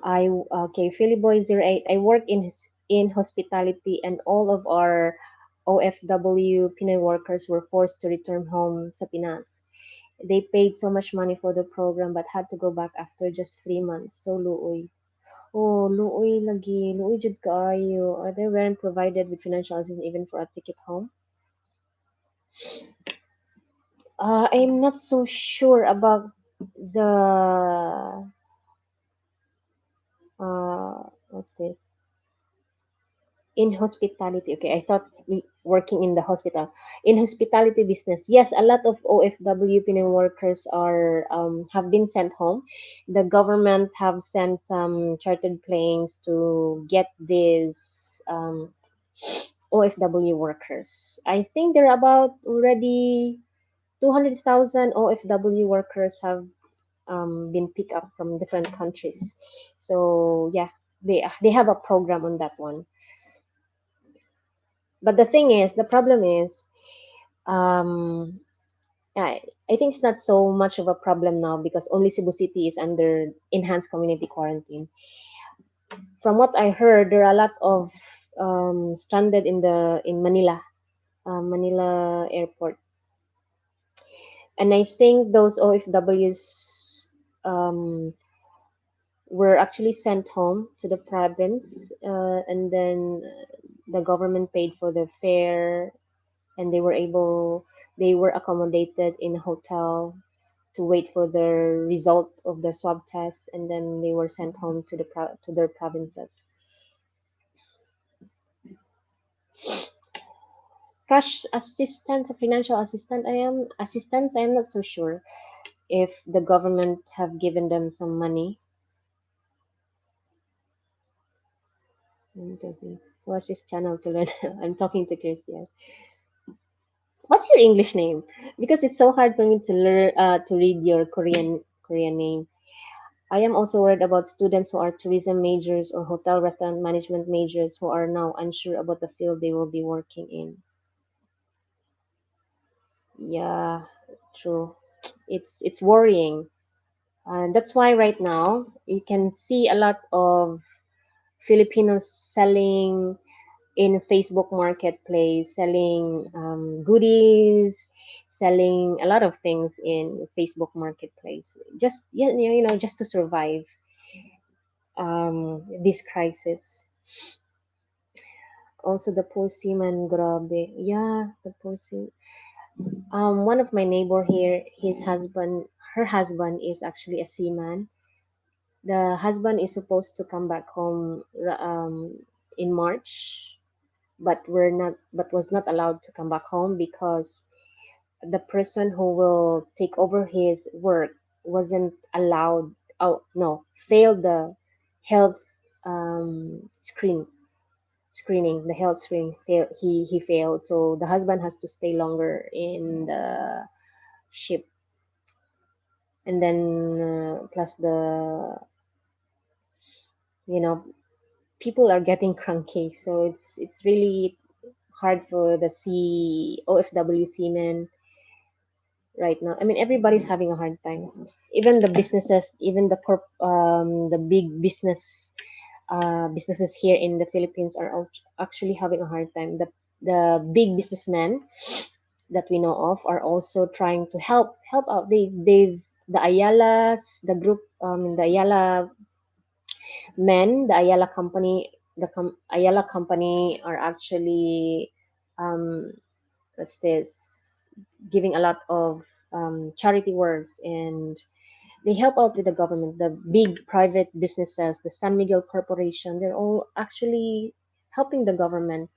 Okay, Philly Boy 08. I work in hospitality, and all of our OFW Pinoy workers were forced to return home sa Pinas. They paid so much money for the program but had to go back after just 3 months. So luoy. Oh, luoy lagi. Luoy jud kaayo. Are they weren't provided with financial assistance even for a ticket home? I'm not so sure about the what's this? In hospitality. Okay, I thought working in the hospital. In hospitality business, yes, a lot of OFW Pinoy workers are have been sent home. The government have sent some chartered planes to get these OFW workers. I think there are about already 200,000 OFW workers have been picked up from different countries. So yeah, they have a program on that one. But the problem is, um, I think it's not so much of a problem now because only Cebu City is under enhanced community quarantine. From what I heard, there are a lot of stranded in Manila, Manila airport, and I think those OFWs were actually sent home to the province, and then the government paid for their fare, and they were accommodated in a hotel to wait for the result of their swab test, and then they were sent home to to their provinces. Cash assistance or financial assistance, I am not so sure if the government have given them some money. So watch this channel to learn. I'm talking to Chris, yes. What's your English name? Because it's so hard for me to learn to read your Korean name. I am also worried about students who are tourism majors or hotel restaurant management majors who are now unsure about the field they will be working in. Yeah, true. It's worrying. And that's why right now you can see a lot of Filipinos selling in Facebook Marketplace, selling goodies, selling a lot of things in Facebook Marketplace. Just yeah, just to survive this crisis. Also, the poor seaman, grabe. Yeah, the poor seaman. One of my neighbor here, her husband is actually a seaman. The husband is supposed to come back home in March, but was not allowed to come back home because the person who will take over his work wasn't allowed. Oh no, failed the health screening. The health screen failed. He failed, so the husband has to stay longer in the ship, and then plus the you know people are getting cranky, so it's really hard for the OFW seamen right now. I mean, everybody's having a hard time. Even the businesses, even the big businesses here in the Philippines are actually having a hard time. The big businessmen that we know of are also trying to help out. They've the Ayalas, the group, the Ayala men, the Ayala company, Ayala company are actually um, what's this giving a lot of charity works, and they help out with the government. The big private businesses, the San Miguel Corporation, they're all actually helping the government.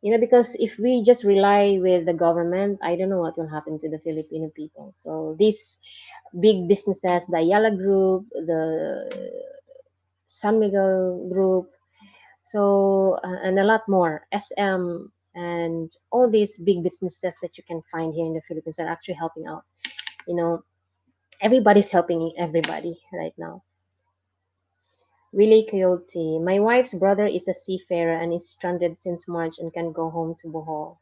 Because if we just rely with the government, I don't know what will happen to the Filipino people. So these big businesses, the Ayala Group, the San Miguel Group, and a lot more, SM, and all these big businesses that you can find here in the Philippines are actually helping out. You know, everybody's helping everybody right now. Willie Coyote. My wife's brother is a seafarer and is stranded since March and can go home to Bohol.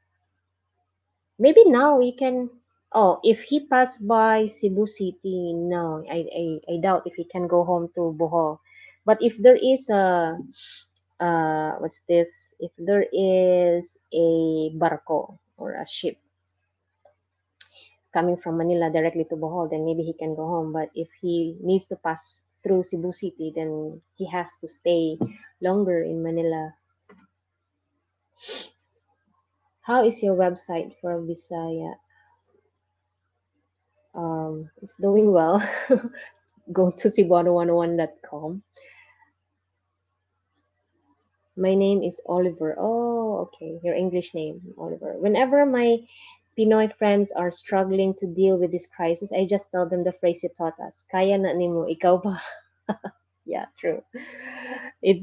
Maybe now we can. Oh, if he passed by Cebu City, no, I doubt if he can go home to Bohol. But if there is a, what's this? If there is a barco or a ship coming from Manila directly to Bohol, then maybe he can go home. But if he needs to pass through Cebu City, then he has to stay longer in Manila. How is your website for Visaya? It's doing well. Go to cebuano101.com. My name is Oliver. Oh, okay. Your English name, Oliver. Whenever my Pinoy friends are struggling to deal with this crisis, I just tell them the phrase you taught us. Kaya na nimo, ikaw pa. Yeah, true.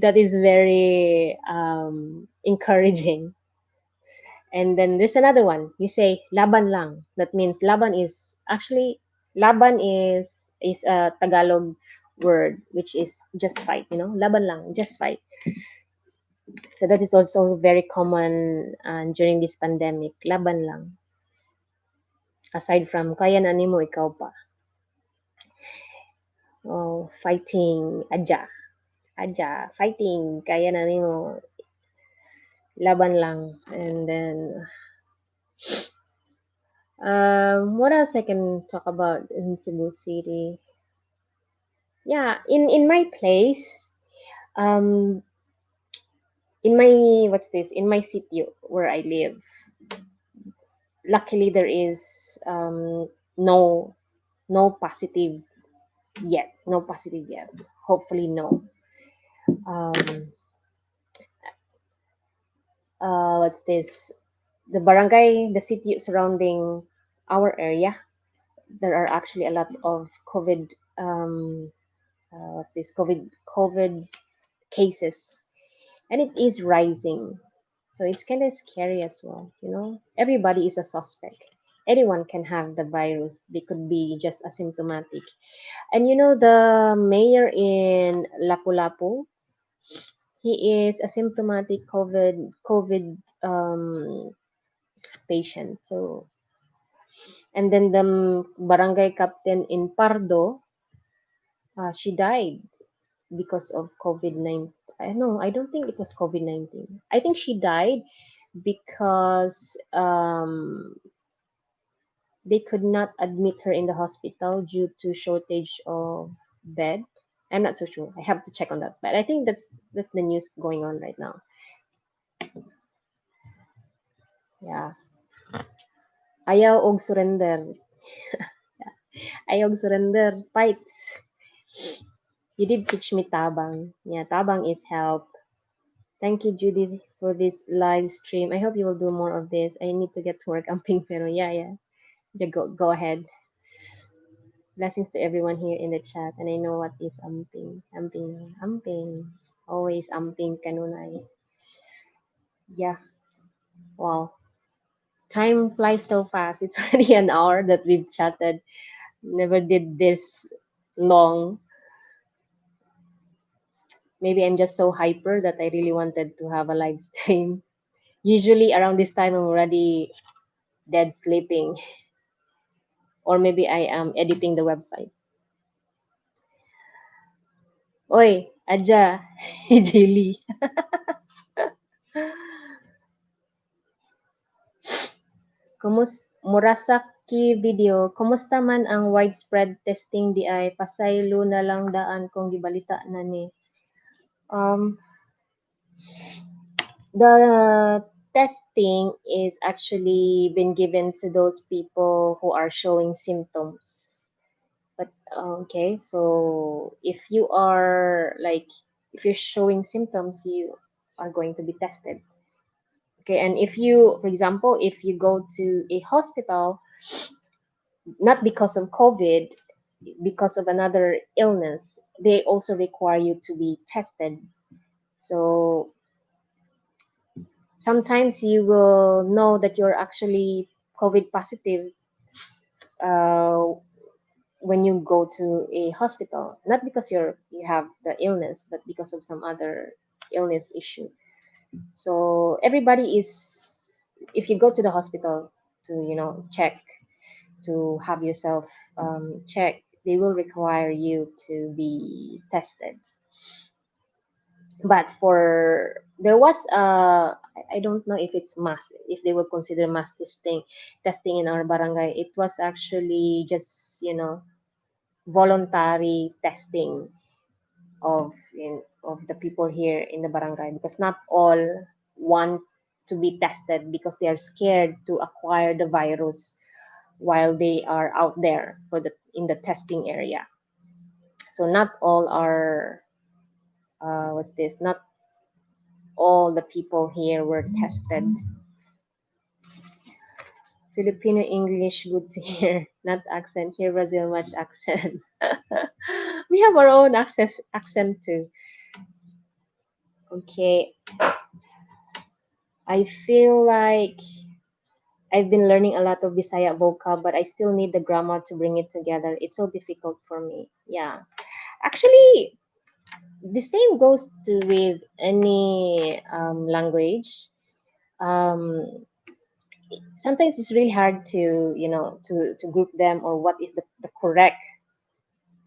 That is very encouraging. And then there's another one. You say laban lang. That means laban is a Tagalog word which is just fight, laban lang, just fight. So that is also very common during this pandemic. Laban lang. Aside from kaya na nimo ikaw pa. Oh, fighting, aja. Aja, fighting, kaya na nimo, laban lang. And then what else I can talk about in Cebu City? Yeah, in my place, um, in my city where I live, luckily there is no no positive no positive yet. Hopefully, no. Um, what's this? The barangay, the city surrounding our area, there are actually a lot of COVID. What's this? COVID cases, and it is rising. So it's kind of scary as well. Everybody is a suspect. Anyone can have the virus. They could be just asymptomatic. And the mayor in Lapu-Lapu, he is a symptomatic COVID patient. So, and then the barangay captain in Pardo, she died because of COVID-19. No, I don't think it was COVID-19. I think she died because they could not admit her in the hospital due to shortage of bed. I'm not so sure. I have to check on that. But I think that's the news going on right now. Yeah. Ayaw og surrender. Ayaw og surrender. Fights. You did teach me tabang. Yeah, tabang is help. Thank you, Judy, for this live stream. I hope you will do more of this. I need to get to work. Amping pero yeah, yeah. Yeah, go ahead. Blessings to everyone here in the chat. And I know what is amping. Amping. Amping. Always amping kanunay. Yeah. Wow. Time flies so fast. It's already an hour that we've chatted. Never did this long. Maybe I'm just so hyper that I really wanted to have a live stream. Usually around this time I'm already dead sleeping. Or maybe I am editing the website. Oy, Aja, Jaylee. Murasaki video, kumusta man ang widespread testing di ay pasaylo na lang daan kung gibalita na ni. Um, the testing is actually been given to those people who are showing symptoms. But okay, so if you are like, if you're showing symptoms, you are going to be tested. Okay, and if you, for example, if you go to a hospital, not because of COVID, because of another illness, they also require you to be tested. So sometimes you will know that you're actually COVID positive uh, when you go to a hospital, not because you have the illness, but because of some other illness issue. So everybody is, if you go to the hospital to check, to have yourself checked, they will require you to be tested. But there was I don't know if it's mass, if they will consider mass testing in our barangay. It was actually just voluntary testing of the people here in the barangay, because not all want to be tested because they are scared to acquire the virus while they are out there in the testing area. So not all are what's this? Not all the people here were tested. Filipino English, good to hear. Not accent here, Brazil much accent. We have our own accent too. Okay, I feel like I've been learning a lot of Bisaya vocab, but I still need the grammar to bring it together. It's so difficult for me. Yeah, actually, the same goes to with any language. Um, Sometimes it's really hard to to group them, or what is the correct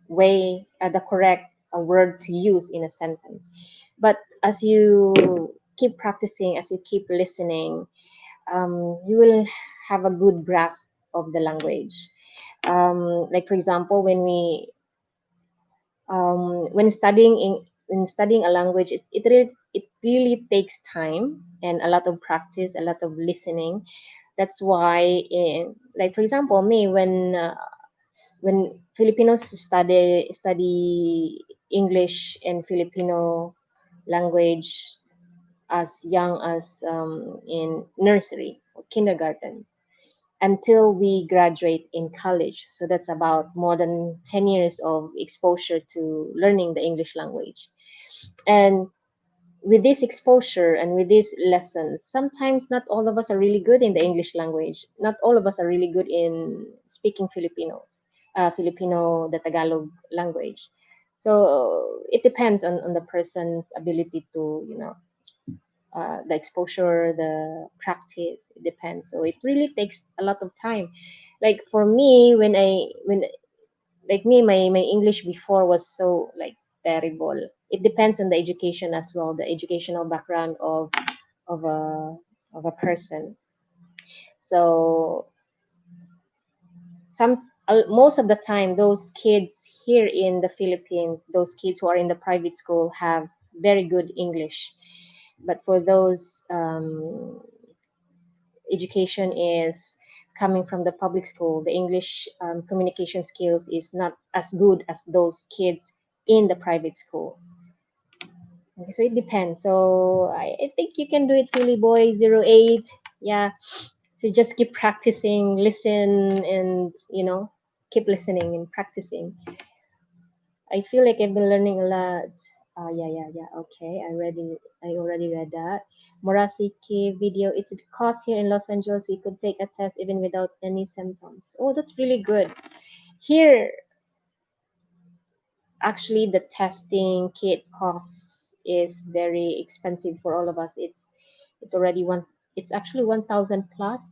way, the correct word to use in a sentence. But as you keep practicing, as you keep listening, you will have a good grasp of the language. Like for example, when studying when studying a language, it really takes time and a lot of practice, a lot of listening. That's why, like for example, me, when Filipinos study English and Filipino language as young as in nursery or kindergarten until we graduate in college. So that's about more than 10 years of exposure to learning the English language. And with this exposure and with these lessons, sometimes not all of us are really good in the English language. Not all of us are really good in speaking Filipino, the Tagalog language. So it depends on the person's ability to, the exposure, the practice. It depends. So it really takes a lot of time. Like for me, when like me, my English before was so like terrible. It depends on the education as well, the educational background of a of a person. So most of the time, those kids here in the Philippines, those kids who are in the private school have very good English. But for those education is coming from the public school, the English communication skills is not as good as those kids in the private schools. Okay, so it depends. So I think you can do it, Philly Boy 08. Yeah. So just keep practicing, listen, and keep listening and practicing. I feel like I've been learning a lot. Yeah, yeah, yeah. Okay, I already read that. Morasiki video. It's a course here in Los Angeles. We could take a test even without any symptoms. Oh, that's really good. Here, actually, the testing kit costs is very expensive for all of us. It's already one. It's actually 1,000 plus,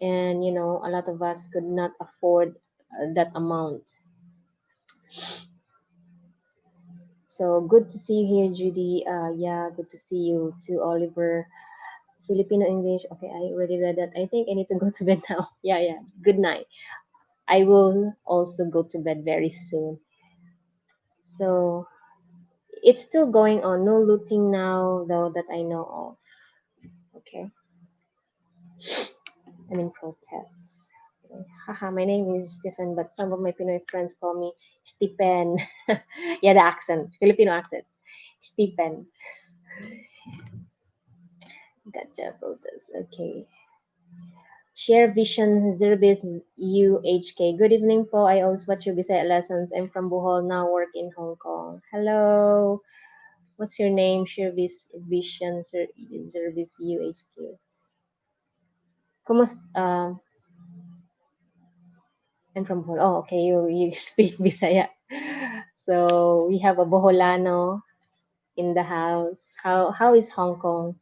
and a lot of us could not afford that amount. So good to see you here, Judy. Yeah, good to see you too, Oliver. Filipino English. Okay, I already read that. I think I need to go to bed now. Yeah, yeah. Good night. I will also go to bed very soon. So it's still going on. No looting now, though, that I know of. Okay. I'm in protests. Haha, my name is Stephen, but some of my Pinoy friends call me Stephen. Yeah, the accent, Filipino accent. Stephen. Gotcha, protest. Okay. Share Vision Zerbis UHK. Good evening po. I always watch your Bisaya lessons. I'm from Bohol, now work in Hong Kong. Hello. What's your name? Share Vision Zerbis UHK. I'm from Bohol. Oh, okay. You speak Bisaya. So we have a Boholano in the house. How is Hong Kong?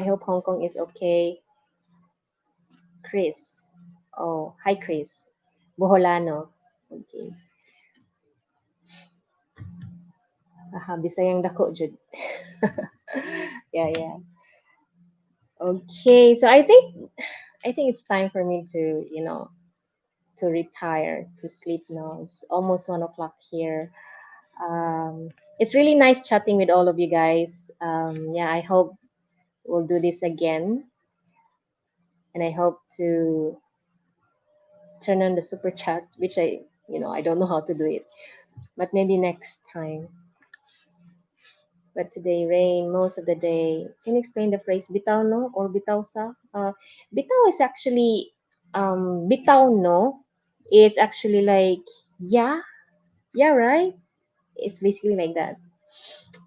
I hope Hong Kong is okay. Chris. Oh, hi Chris. Boholano. Okay. Aha, Bisayang dako jud. Yeah, yeah. Okay, so I think it's time for me to retire, to sleep now. It's almost 1 o'clock here. It's really nice chatting with all of you guys. Yeah, I hope we'll do this again, and I hope to turn on the super chat, which I don't know how to do it, but maybe next time. But today rain most of the day. Can you explain the phrase bitaw no or bitaw sa? Bitaw is actually bitaw no is actually like yeah, yeah, right? It's basically like that.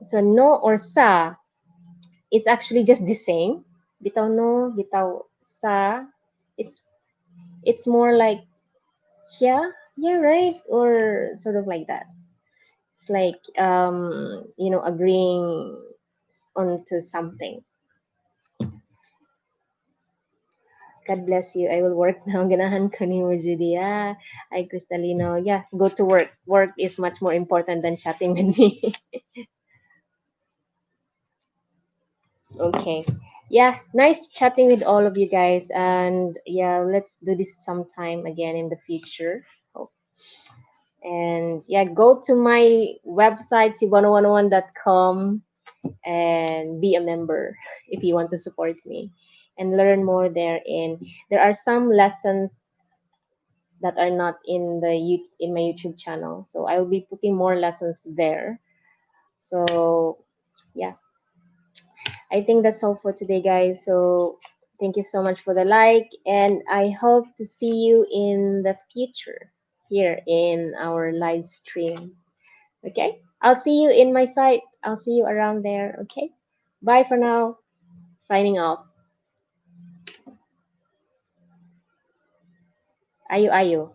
So no or sa, it's actually just the same. Bitaw no, bitaw sa. It's it's more like yeah, yeah, right? Or sort of like that. It's like agreeing onto something. God bless you. I will work now. Ganahan ko ni mo, Judy. Ay, Cristalino. Yeah, go to work. Work is much more important than chatting with me. Okay. Yeah, nice chatting with all of you guys. And yeah, let's do this sometime again in the future. Hope. And yeah, go to my website, cebu1011.com, and be a member if you want to support me and learn more therein. There are some lessons that are not in my YouTube channel. So I will be putting more lessons there. So yeah, I think that's all for today, guys. So thank you so much for the like, and I hope to see you in the future here in our live stream. Okay, I'll see you in my site. I'll see you around there. Okay. Bye for now. Signing off. Ayu ayu.